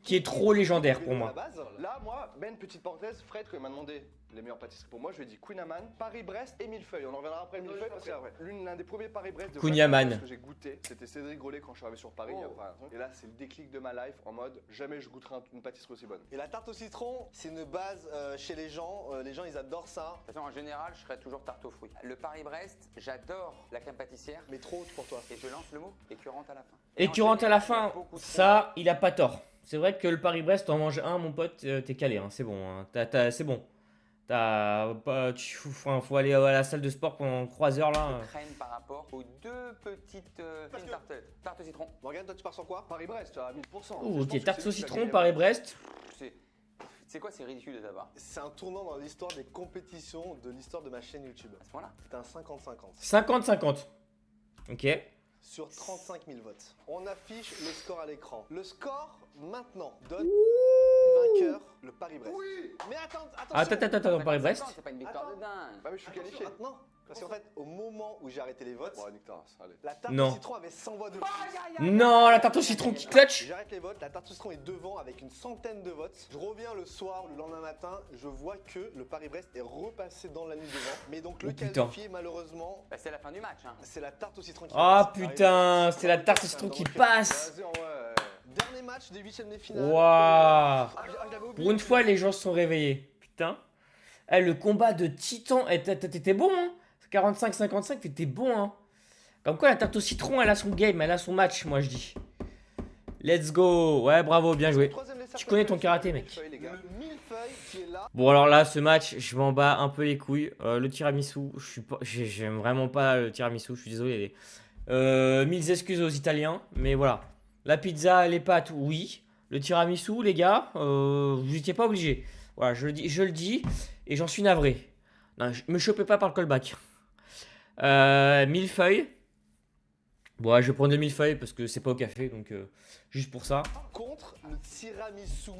Speaker 1: Qui est trop légendaire pour
Speaker 2: à
Speaker 1: moi.
Speaker 2: la base.
Speaker 4: Là, moi, Ben, petite parenthèse, Fred, quand il m'a demandé les meilleures pâtisseries pour moi, je lui ai dit Queen Amman, Paris-Brest et Millefeuille. On en reviendra après le Millefeuille parce que l'un des premiers Paris-Brest de
Speaker 1: Queen
Speaker 4: Fred
Speaker 1: Amman.
Speaker 4: Paris que j'ai goûté, c'était Cédric Grolet quand je suis arrivé sur Paris. il y a pas longtemps. Et là, c'est le déclic de ma life en mode jamais je goûterai une pâtisserie aussi bonne.
Speaker 2: Et la tarte au citron, c'est une base chez les gens. Les gens, ils adorent ça.
Speaker 3: De toute façon, en général, je serais toujours tarte aux fruits. Le Paris-Brest, j'adore la crème pâtissière.
Speaker 2: Mais trop pour toi.
Speaker 3: Et je lance le mot écurante à la fin.
Speaker 1: Écurante à la
Speaker 3: Il y a
Speaker 1: fin,
Speaker 3: beaucoup trop.
Speaker 1: ça, il a pas tort. C'est vrai que le Paris-Brest, t'en manges un, mon pote, t'es calé, hein, c'est bon. Hein. C'est bon. Faut aller à la salle de sport pendant 3 heures là.
Speaker 3: Crème par rapport aux deux petites fines tartelettes. Tarte au citron.
Speaker 2: Morgane, toi, tu pars sur quoi?
Speaker 4: Paris-Brest, à 1000%.
Speaker 1: Oh,
Speaker 4: Je pense
Speaker 1: ok,
Speaker 4: que
Speaker 1: tarte
Speaker 4: c'est
Speaker 1: au
Speaker 4: lui qui a
Speaker 1: citron,
Speaker 4: gagné.
Speaker 1: Paris-Brest.
Speaker 3: C'est quoi, c'est ridicule de ta part.
Speaker 2: C'est un tournant dans l'histoire des compétitions de l'histoire de ma chaîne YouTube.
Speaker 3: À ce point-là.
Speaker 2: C'est un 50-50
Speaker 1: 50-50. Ok.
Speaker 2: sur 35 000 votes. On affiche le score à l'écran. Le score, maintenant, donne vainqueur, le Paris-Brest.
Speaker 4: Oui.
Speaker 2: Mais attends,
Speaker 1: Attends, Paris-Brest.
Speaker 3: C'est pas une victoire de dingue.
Speaker 4: Bah, mais je suis qualifié.
Speaker 2: Maintenant, parce qu'en fait, au moment où j'ai arrêté les votes,
Speaker 4: Bon, nique ta race, allez.
Speaker 2: la tarte
Speaker 1: Non.
Speaker 2: au citron avait 100 voix de plus.
Speaker 1: Non, la tarte au citron qui clutch.
Speaker 2: J'arrête les votes, la tarte au citron est devant avec une centaine de votes. Je reviens le soir, le lendemain matin, je vois que le Paris-Brest est repassé dans la nuit devant. Mais donc le
Speaker 1: Oh, putain.
Speaker 2: qualifié, malheureusement,
Speaker 3: Bah, c'est la fin du match. Hein.
Speaker 2: c'est la tarte au citron qui
Speaker 1: Ah
Speaker 2: passe.
Speaker 1: putain, c'est la tarte au citron qui passe.
Speaker 4: Vas-y, ouais.
Speaker 2: Dernier match des huitièmes de finale.
Speaker 1: Waouh.
Speaker 2: Ah, je l'avais oublié.
Speaker 1: Pour une fois, les gens se sont réveillés. Putain. Eh, le combat de titan, t'étais bon, hein. 45-55, t'étais bon, hein. Comme quoi, la tarte au citron, elle a son game, elle a son match, moi je dis. Let's go. Ouais, bravo, bien joué.
Speaker 2: Troisième dessert
Speaker 1: Tu connais ton
Speaker 2: préféré,
Speaker 1: karaté,
Speaker 2: c'est
Speaker 1: mec.
Speaker 2: le millefeuille qui est là.
Speaker 1: Bon, alors là, ce match, je m'en bats un peu les couilles. Le tiramisu, j'aime vraiment pas le tiramisu, je suis désolé. Mille excuses aux Italiens, mais voilà. La pizza, les pâtes, oui. Le tiramisu, les gars, vous n'étiez pas obligés. Voilà, je le dis, et j'en suis navré. Non, me chopez pas par le callback. Millefeuille. Bon, ouais, je vais prendre le millefeuille parce que c'est pas au café, donc juste pour ça.
Speaker 2: Contre le tiramisu.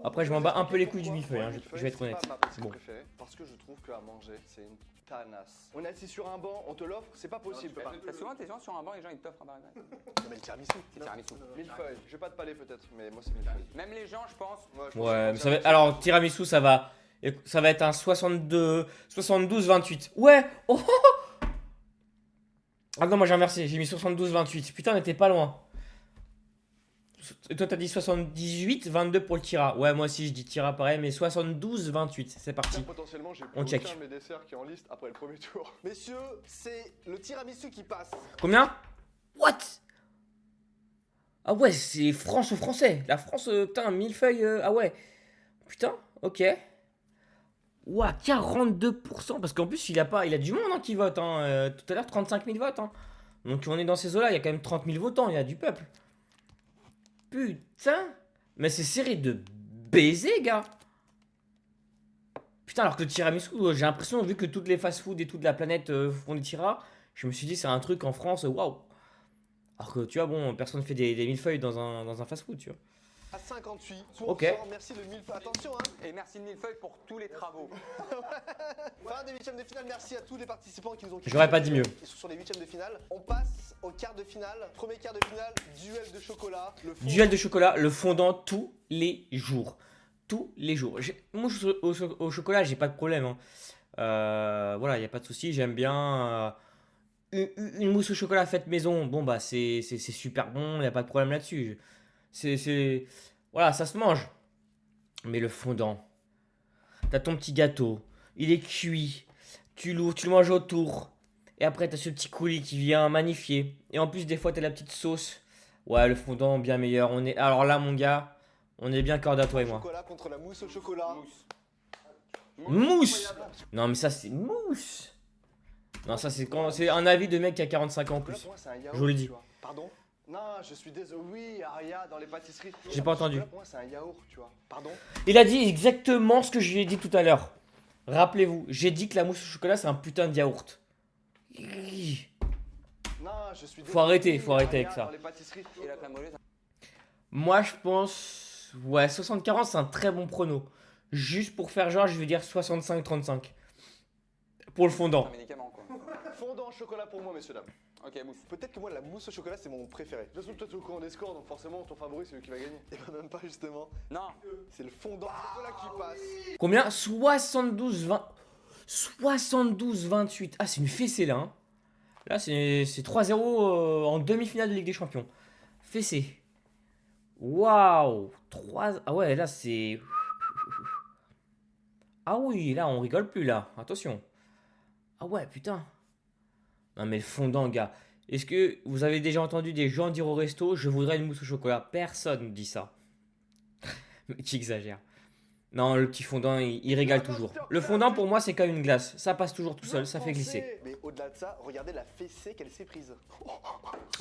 Speaker 1: Après, je m'en bats un peu les couilles du millefeuille, hein, je vais être
Speaker 4: C'est
Speaker 1: honnête.
Speaker 4: pas ma pâtisserie
Speaker 1: Bon.
Speaker 4: préférée, parce que je trouve qu'à manger, c'est une tanasse. On est assis sur un banc, on te l'offre, c'est pas possible.
Speaker 3: T'as souvent tes gens sur un banc, les gens ils t'offrent un Paris-Brest.
Speaker 2: Non, mais le tiramisu.
Speaker 3: C'est tiramisu.
Speaker 4: Millefeuille, je vais pas te palais peut-être, mais moi c'est millefeuille.
Speaker 3: Même les gens, je pense.
Speaker 4: Ouais, je pense
Speaker 1: Ouais,
Speaker 4: que
Speaker 1: mais ça va être... Alors, tiramisu, ça va être un 72-28. Ouais. Oh, oh, oh. Ah non, moi j'ai inversé, j'ai mis 72-28. Putain, on était pas loin. Et toi, t'as dit 78-22 pour le tira. Ouais, moi aussi, je dis tira pareil, mais 72-28. C'est parti.
Speaker 4: potentiellement, j'ai
Speaker 1: On
Speaker 4: plus
Speaker 1: check.
Speaker 4: aucun de mes desserts qui est en liste après le premier tour.
Speaker 2: Messieurs, c'est le tiramisu qui passe.
Speaker 1: Combien? What? Ah ouais, c'est France ou français. La France, putain, millefeuille. Ah ouais. Putain, ok. Ouah, 42%. Parce qu'en plus, il a du monde hein, qui vote. Hein. Tout à l'heure, 35 000 votes. Hein. Donc on est dans ces eaux-là, il y a quand même 30 000 votants, il y a du peuple. Putain. Mais c'est serré de baiser, gars. Putain, alors que le tiramisu, j'ai l'impression, vu que toutes les fast-food et toute la planète font des tiras, je me suis dit, c'est un truc en France, waouh. Alors que tu vois, bon, personne fait des millefeuilles dans un fast-food, tu vois.
Speaker 2: À 58.
Speaker 1: Ok.
Speaker 2: Merci le millefeuille. Attention, hein.
Speaker 3: Et merci le millefeuille pour tous les travaux.
Speaker 2: Fin des huitièmes de finale. Merci à tous les participants qui nous ont.
Speaker 1: J'aurais pas dit mieux.
Speaker 2: Ils sont sur les huitièmes de finale. On passe au quart de finale. Premier quart de finale, duel de chocolat. Le fond-
Speaker 1: Duel de chocolat, le fondant tous les jours. Tous les jours. Moi, au chocolat, j'ai pas de problème. Hein. Voilà, il n'y a pas de souci. J'aime bien. Une mousse au chocolat faite maison, bon, bah, c'est super bon. Il n'y a pas de problème là-dessus. Voilà, ça se mange. Mais le fondant. T'as ton petit gâteau. Il est cuit. Tu l'ouvres, tu le manges autour. Et après, t'as ce petit coulis qui vient magnifier. Et en plus, des fois, t'as la petite sauce. Ouais, le fondant, bien meilleur. Alors là, mon gars, on est bien cordé à toi et moi.
Speaker 2: Chocolat contre la mousse au chocolat.
Speaker 1: Mousse. Non, mais ça, c'est mousse. Non, ça, c'est un avis de mec qui a 45 ans en
Speaker 4: Chocolat,
Speaker 1: plus.
Speaker 4: pour moi, c'est un yaourt,
Speaker 1: Je vous le dis.
Speaker 4: tu vois.
Speaker 2: Pardon.
Speaker 4: Non, je suis désolé. Oui, Aria, dans les pâtisseries.
Speaker 1: J'ai pas entendu.
Speaker 4: Chocolat, pour moi, c'est un yaourt, tu vois.
Speaker 2: Pardon.
Speaker 1: Il a dit exactement ce que je lui ai dit tout à l'heure. Rappelez-vous, j'ai dit que la mousse au chocolat, c'est un putain de yaourt.
Speaker 4: Non, je suis désolé.
Speaker 1: Faut arrêter
Speaker 4: Oui,
Speaker 1: avec
Speaker 4: Aria,
Speaker 1: ça.
Speaker 4: Dans les pâtisseries.
Speaker 3: Et la crème brûlée, ça-
Speaker 1: Moi, je pense. Ouais, 60-40, c'est un très bon prono. Juste pour faire genre, je vais dire 65-35. Pour le
Speaker 3: c'est
Speaker 1: fondant.
Speaker 3: un médicament quoi.
Speaker 4: Fondant au chocolat pour moi, messieurs, dames.
Speaker 3: Ok, mousse.
Speaker 2: Peut-être que moi, la mousse au chocolat, c'est mon préféré.
Speaker 4: De toute façon, toi, tu es au courant des scores, donc forcément, ton favori, c'est lui qui va gagner.
Speaker 2: Et bah, même pas, justement.
Speaker 3: Non.
Speaker 2: C'est le fondant au chocolat qui passe.
Speaker 1: Combien? 72-28. Ah, c'est une fessée là. Hein. Là, c'est 3-0 en demi-finale de Ligue des Champions. Fessée. Waouh. 3... Ah ouais, là, c'est... Ah oui, là, on rigole plus, là. Attention. Ah ouais, putain. Non, mais le fondant, gars. Est-ce que vous avez déjà entendu des gens dire au resto, je voudrais une mousse au chocolat? Personne ne dit ça. Mais qui exagère. Non, le petit fondant, il régale toujours. Le fondant, pour moi, c'est comme une glace. Ça passe toujours tout seul, ça fait glisser.
Speaker 2: Mais au-delà de ça, regardez la fessée qu'elle s'est prise.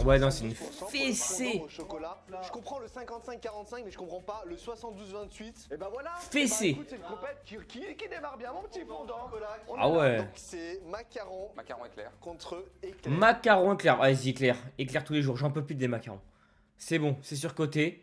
Speaker 1: Ouais, non, c'est une
Speaker 2: 70% pour le
Speaker 1: fessée.
Speaker 2: fondant au chocolat. Je comprends le 55-45, mais je comprends pas le 72-28.
Speaker 4: Et bah voilà.
Speaker 1: Fessée.
Speaker 4: Écoute, c'est une compète qui démarre bien, mon petit fondant.
Speaker 1: Ah ouais.
Speaker 2: Donc c'est macaron
Speaker 3: Macaron éclair.
Speaker 2: contre éclair.
Speaker 1: Macaron éclair. Vas-y, éclair. Éclair tous les jours. J'en peux plus des macarons. C'est bon, c'est surcoté.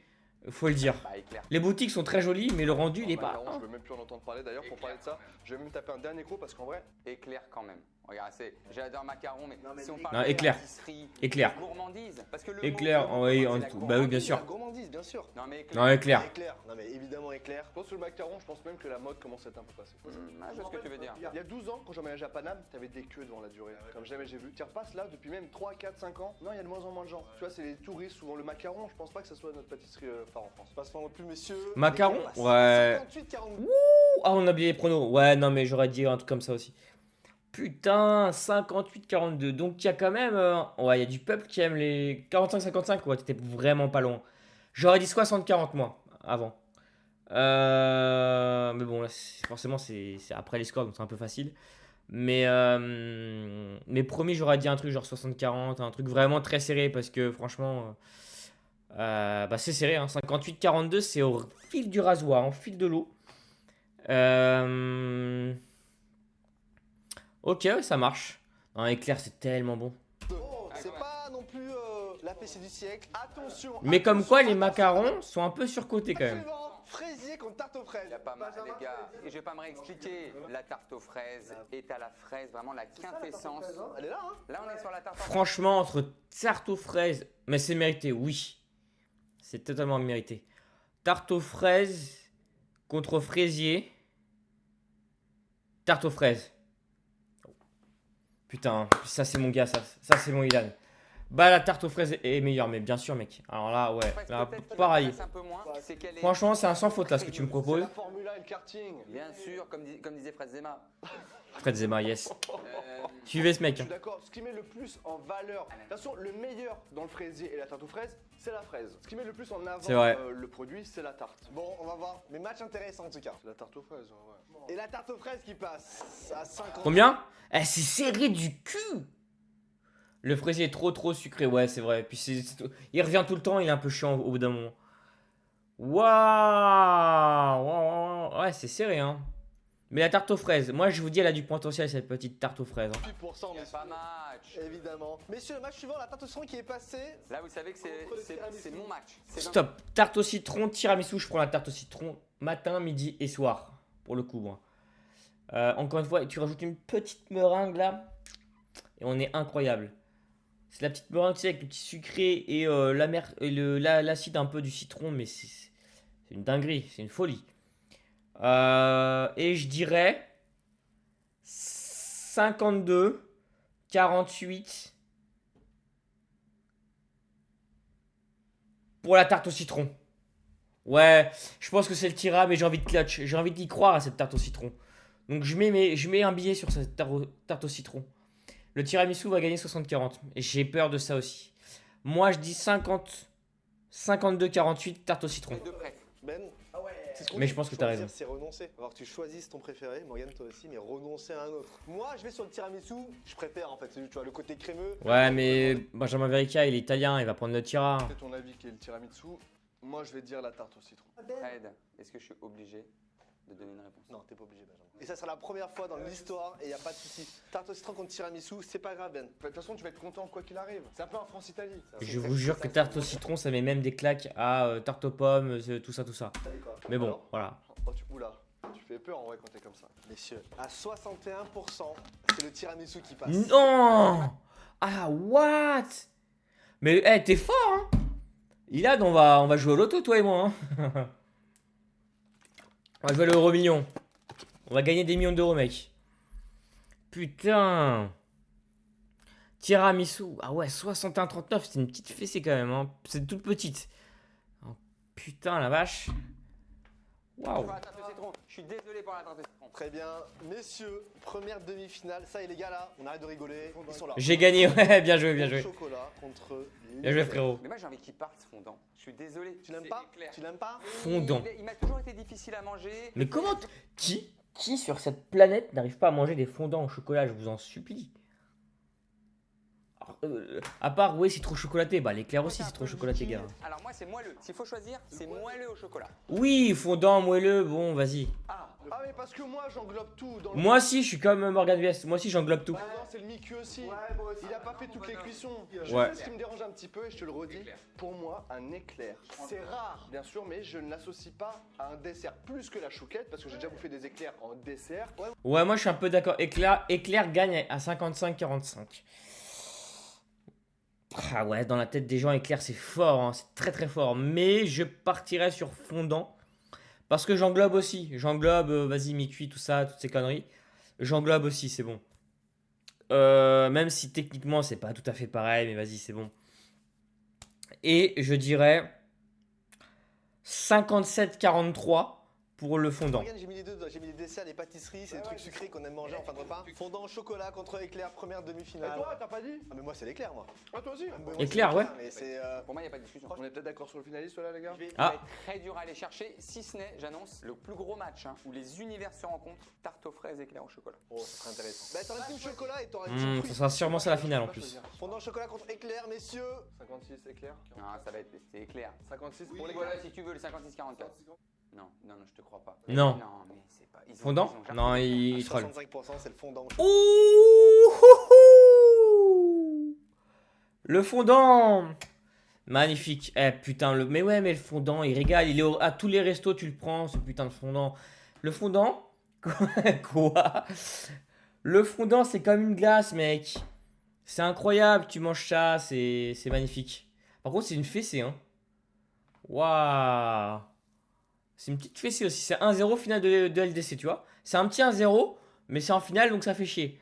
Speaker 1: Faut le dire.
Speaker 3: Bah, éclair.
Speaker 1: Les boutiques sont très jolies, mais le rendu, il est pas.
Speaker 4: Macaron, je veux même plus en entendre parler d'ailleurs. Pour parler de ça, je vais même taper un dernier gros parce qu'en vrai,
Speaker 3: Éclair quand même. Regarde, j'adore macaron, mais,
Speaker 2: Non, mais
Speaker 3: si on
Speaker 2: les-
Speaker 3: parle
Speaker 1: Non,
Speaker 3: de
Speaker 1: éclair.
Speaker 3: pâtisserie,
Speaker 1: Éclair.
Speaker 3: de gourmandise, parce que le
Speaker 1: Éclair,
Speaker 3: mot
Speaker 1: oui,
Speaker 3: c'est
Speaker 1: en
Speaker 3: la
Speaker 1: tout. Bah oui, bien
Speaker 3: gourmandise.
Speaker 1: sûr.
Speaker 2: La gourmandise, bien sûr.
Speaker 3: Non mais
Speaker 1: Non, éclair.
Speaker 2: Éclair. Non mais évidemment éclair.
Speaker 4: je pense que le macaron, je pense même que la mode commence à être un peu passée.
Speaker 3: Je vois ce que tu veux dire.
Speaker 4: Il y a 12 ans, quand j'emménageais à Paname, t'avais des queues devant la durée. Comme jamais j'ai vu. Tu repasses là depuis même 3, 4, 5 ans. Non, il y a de moins en moins de gens. Tu vois, c'est les touristes, souvent le macaron. Je pense pas que ça soit notre pâtisserie phare en France.
Speaker 2: Passons plus, messieurs.
Speaker 1: Macaron.
Speaker 2: Les
Speaker 1: Ouais.
Speaker 2: 58-42.
Speaker 1: Ah, on a oublié les pronos. Ouais, non, mais j'aurais dit un truc comme ça aussi. Putain, 58-42. Donc, il y a quand même. Ouais, il y a du peuple qui aime les 45-55. Ouais, t'étais vraiment pas loin. J'aurais dit 60-40, moi, avant. Mais bon, là, forcément, c'est après les scores, donc c'est un peu facile. Mais promis, j'aurais dit un truc genre 60-40, un truc vraiment très serré, parce que franchement, bah, c'est serré. Hein. 58-42, c'est au fil du rasoir, en fil de l'eau. Ok, ouais, ça marche. Non, éclair, c'est tellement bon.
Speaker 2: Oh, c'est pas non plus la fessée du siècle. Attention.
Speaker 1: Mais comme quoi, les
Speaker 2: attention,
Speaker 1: macarons sont un peu surcotés quand même.
Speaker 2: Suivant, fraisier contre tarte aux fraises.
Speaker 3: Il y a pas mal,
Speaker 2: Benjamin,
Speaker 3: les gars. Et je vais pas me réexpliquer. La tarte aux fraises est à la fraise, vraiment la quintessence.
Speaker 2: Elle est là, hein.
Speaker 3: Là, on est sur la tarte aux fraises.
Speaker 1: Franchement, entre tarte aux fraises, mais c'est mérité, oui. C'est totalement mérité. Tarte aux fraises contre fraisier. Tarte aux fraises. Putain, ça c'est mon gars, ça c'est mon Ilan. Bah la tarte aux fraises est meilleure, mais bien sûr mec. Alors là, ouais,
Speaker 3: Fraise,
Speaker 1: là,
Speaker 3: peut-être qui
Speaker 1: pareil.
Speaker 3: m'intéresse un peu moins, c'est qu'elle est-
Speaker 1: Franchement, c'est un sans faute là ce que tu me
Speaker 4: C'est
Speaker 1: proposes.
Speaker 4: la Formule 1 et le karting.
Speaker 3: Bien sûr, comme disait Fred Zema.
Speaker 1: Fred Zema, yes.
Speaker 3: Euh,
Speaker 1: Suivez ce mec.
Speaker 4: Je
Speaker 1: hein.
Speaker 4: suis d'accord. Ce qui met le plus en valeur, de toute façon, le meilleur dans le fraisier et la tarte aux fraises, c'est la fraise. Ce qui met le plus en
Speaker 1: C'est
Speaker 4: avant
Speaker 1: vrai.
Speaker 4: le produit, c'est la tarte.
Speaker 2: Bon, on va voir. Mais match intéressant en tout cas.
Speaker 4: C'est la tarte aux fraises, ouais.
Speaker 2: Et la tarte aux fraises qui passe à 50.
Speaker 1: Combien? Eh, c'est serré du cul. Le fraisier est trop sucré, ouais, c'est vrai. Puis il revient tout le temps, il est un peu chiant au bout d'un moment. Waouh. Ouais, c'est serré, hein. Mais la tarte aux fraises, moi je vous dis, elle a du potentiel cette petite tarte aux fraises. Hein.
Speaker 2: 8%,
Speaker 3: Il n'y a
Speaker 2: messieurs.
Speaker 3: pas match.
Speaker 2: Évidemment. Messieurs, le match suivant, la tarte au citron qui est passée.
Speaker 3: Là, vous savez que c'est mon match. C'est dans-
Speaker 1: Stop, tarte au citron, tiramisu, je prends la tarte au citron matin, midi et soir. Pour le coup, moi. Encore une fois, tu rajoutes une petite meringue là. Et on est incroyable. C'est la petite meringue, tu sais, avec le petit sucré et l'acide un peu du citron. Mais c'est une dinguerie, c'est une folie. Et je dirais 52, 48 pour la tarte au citron. Ouais, je pense que c'est le tirage, mais j'ai envie de clutch. J'ai envie d'y croire à cette tarte au citron. Donc je mets un billet sur cette tarte au citron. Le tiramisu va gagner 60-40. Et j'ai peur de ça aussi. Moi, je dis 52-48 tarte au citron.
Speaker 3: Les deux prêts.
Speaker 2: Ben. c'est ce qu'on
Speaker 1: Mais
Speaker 2: dit.
Speaker 1: je pense que t'as
Speaker 2: Choisir,
Speaker 1: raison.
Speaker 2: C'est renoncer. Alors que tu choisisses ton préféré, Morgane toi aussi, mais renoncer à un autre. Moi, je vais sur le tiramisu. Je préfère en fait, tu vois, le côté crémeux.
Speaker 1: Ouais, mais Benjamin Verica, il est italien, il va prendre le tira.
Speaker 4: C'est ton avis qui est le tiramisu. Moi, je vais dire la tarte au citron.
Speaker 3: Fred, est-ce que je suis obligé de donner une réponse?
Speaker 2: Non, t'es pas obligé, Benjamin. Et ça sera la première fois dans l'histoire et y a pas de souci. Tarte au citron contre tiramisu, c'est pas grave, Ben.
Speaker 4: De toute façon, tu vas être content quoi qu'il arrive. C'est un peu un France-Italie.
Speaker 1: Je vous jure que tarte au citron, ça met même des claques à tarte aux pommes, tout ça. Mais bon,
Speaker 4: Alors
Speaker 1: voilà.
Speaker 4: Oh, oula, tu fais peur en vrai quand t'es comme ça.
Speaker 2: Messieurs, à 61%, c'est le tiramisu qui passe.
Speaker 1: Non! Ah, what? Mais, eh, t'es fort, hein? Ilad, on va jouer au loto, toi et moi, hein. On va jouer à l'euro million. On va gagner des millions d'euros, mec. Putain. Tiramisu. Ah ouais, 61,39. C'est une petite fessée quand même, hein. C'est toute petite. Oh, putain, la vache. Waouh.
Speaker 3: Pour la tarte au citron. Je suis désolé pour la tarte au citron.
Speaker 2: Très bien, messieurs, première demi-finale. Ça y est les gars là, on arrête de rigoler, ils sont là.
Speaker 1: J'ai gagné, ouais, bien joué, bien joué.
Speaker 2: Chocolat contre
Speaker 1: Bien joué, frérot.
Speaker 3: Mais moi j'ai envie qu'il parte ce fondant. Je suis désolé.
Speaker 2: Tu l'aimes
Speaker 3: C'est
Speaker 2: pas
Speaker 3: éclair.
Speaker 2: Tu l'aimes pas
Speaker 1: Fondant.
Speaker 3: Il m'a toujours été difficile à manger.
Speaker 1: Mais comment qui sur cette planète n'arrive pas à manger des fondants au chocolat, je vous en supplie. Alors, à part, oui, c'est trop chocolaté. Bah, l'éclair aussi, c'est trop chocolaté, gars.
Speaker 3: Alors moi c'est moelleux. S'il faut choisir, c'est moelleux au chocolat.
Speaker 1: Oui, fondant, moelleux, bon, vas-y.
Speaker 4: Ah mais parce que moi j'englobe tout dans le...
Speaker 1: Moi aussi, je suis comme Morgan Vest. Moi aussi, j'englobe tout.
Speaker 4: Bah non, c'est le Mickey aussi. Il a pas fait toutes les cuissons. Je
Speaker 1: Ouais.
Speaker 4: sais ce qui me dérange un petit peu et je te le redis. Pour moi, un éclair, c'est rare, bien sûr, mais je ne l'associe pas à un dessert plus que la chouquette parce que j'ai déjà bouffé des éclairs en dessert.
Speaker 1: Ouais, moi, je suis un peu d'accord. Éclair gagne à 55-45. Ah ouais, dans la tête des gens, éclair, c'est fort. Hein, c'est très, très fort. Mais je partirais sur fondant. Parce que j'englobe aussi. J'englobe, vas-y, mi-cuit, tout ça, toutes ces conneries. J'englobe aussi, c'est bon. Même si techniquement, c'est pas tout à fait pareil, mais vas-y, c'est bon. Et je dirais 57-43 pour le fondant.
Speaker 2: Regarde, j'ai mis les deux, j'ai mis les desserts, les pâtisseries, c'est des trucs sucrés qu'on aime manger en fin de repas. Fondant au chocolat contre éclair, première
Speaker 4: Et
Speaker 2: demi-finale.
Speaker 4: toi, t'as pas dit?
Speaker 2: Ah mais moi c'est l'éclair moi.
Speaker 4: Ah toi aussi?
Speaker 2: Ah, mais moi,
Speaker 1: Éclair,
Speaker 2: c'est
Speaker 1: ouais.
Speaker 2: Mais c'est
Speaker 3: Pour moi il n'y a pas de discussion.
Speaker 4: On est peut-être d'accord sur le finaliste là les gars?
Speaker 3: Je vais
Speaker 1: Ah.
Speaker 3: être très dur à aller chercher, si ce n'est, j'annonce, le plus gros match hein, où les univers se rencontrent, tarte aux fraises, éclair au chocolat.
Speaker 2: Oh, ça serait intéressant. Bah t'aurais team chocolat et t'aurais
Speaker 1: Ça
Speaker 2: team fruits.
Speaker 1: sera sûrement ça la finale en plus.
Speaker 2: Fondant au chocolat contre éclair, messieurs.
Speaker 4: 56 éclair?
Speaker 3: Non, ça va être, c'est éclair.
Speaker 4: 56 pour
Speaker 3: Pour
Speaker 4: les
Speaker 3: voilà, si tu veux, le 56-44. Non, je te crois pas.
Speaker 1: Non.
Speaker 3: Non, mais c'est pas. Ils ont-
Speaker 1: Fondant?
Speaker 3: ils ont
Speaker 1: Non,
Speaker 3: jamais-
Speaker 1: il troll.
Speaker 2: 65% c'est le fondant.
Speaker 1: Ouh, le fondant. Magnifique. Eh putain, mais ouais, mais le fondant, il régale. Il est à tous les restos, tu le prends, ce putain de fondant. Le fondant? Quoi? Le fondant, c'est comme une glace, mec. C'est incroyable, tu manges ça, c'est magnifique. Par contre, c'est une fessée, hein. Waouh. C'est une petite fessée aussi. C'est 1-0 finale de LDC, tu vois. C'est un petit 1-0, mais c'est en finale, donc ça fait chier.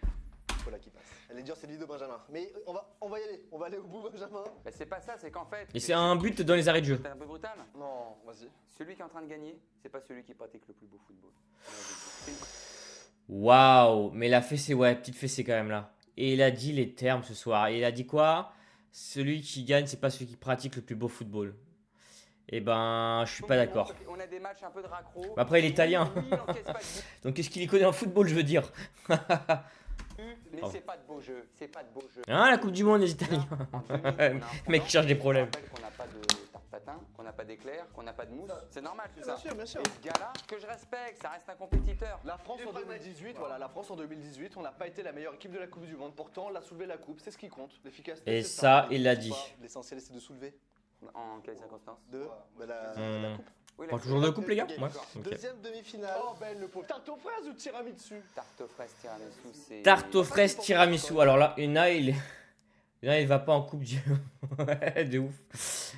Speaker 2: Voilà qui passe. Elle est dure, c'est l'idée de Benjamin. Mais on va y aller. On va aller au bout, Benjamin.
Speaker 3: Bah, c'est pas ça, c'est qu'en fait.
Speaker 1: Et c'est un but dans les arrêts de jeu.
Speaker 3: C'est un peu brutal.
Speaker 4: Non, vas-y.
Speaker 3: Celui qui est en train de gagner, c'est pas celui qui pratique le plus beau football.
Speaker 1: Waouh, mais la fessée, ouais, petite fessée quand même là. Et il a dit les termes ce soir. Et il a dit quoi? Celui qui gagne, c'est pas celui qui pratique le plus beau football. Eh ben, je suis pas d'accord.
Speaker 3: On a des matchs un peu de raccro.
Speaker 1: Bah après, il est italien.
Speaker 3: Oui, il encaisse pas de but,
Speaker 1: Donc qu'est-ce qu'il y connaît en football, je veux dire?
Speaker 3: mais
Speaker 1: Oh.
Speaker 3: c'est pas de beau jeu. C'est pas de beau jeu.
Speaker 1: Hein, la Coupe du Monde, les Italiens.
Speaker 3: En demi, on a un
Speaker 1: Le
Speaker 3: fondant.
Speaker 1: mec cherche des problèmes.
Speaker 3: On rappelle qu'on n'a pas de tarte tatin, qu'on n'a pas d'éclair, qu'on n'a pas de mousse. C'est normal tout ça.
Speaker 2: Bien sûr, bien sûr.
Speaker 3: Et ce gars-là, que je respecte, ça reste un compétiteur.
Speaker 4: La France en 2018, voilà, la France en 2018, on n'a pas été la meilleure équipe de la Coupe du Monde. Pourtant, on a soulevé la coupe, c'est ce qui compte. L'efficacité.
Speaker 1: Et
Speaker 4: c'est
Speaker 1: ça, il l'a dit.
Speaker 2: L'essentiel c'est de soulever.
Speaker 3: En quelles circonstances?
Speaker 2: De la
Speaker 1: Hum.
Speaker 3: Oui,
Speaker 1: Prends toujours deux coupes, les gars?
Speaker 2: Ok,
Speaker 1: Ouais.
Speaker 2: d'accord.
Speaker 1: Ok.
Speaker 2: Deuxième demi-finale.
Speaker 4: Oh ben le pauvre. Tarte aux fraises ou tiramisu?
Speaker 3: Tarte aux fraises tiramisu, c'est.
Speaker 1: Tarte aux fraises tiramisu. Alors là, Una, il va pas en Coupe du Ouais, de ouf.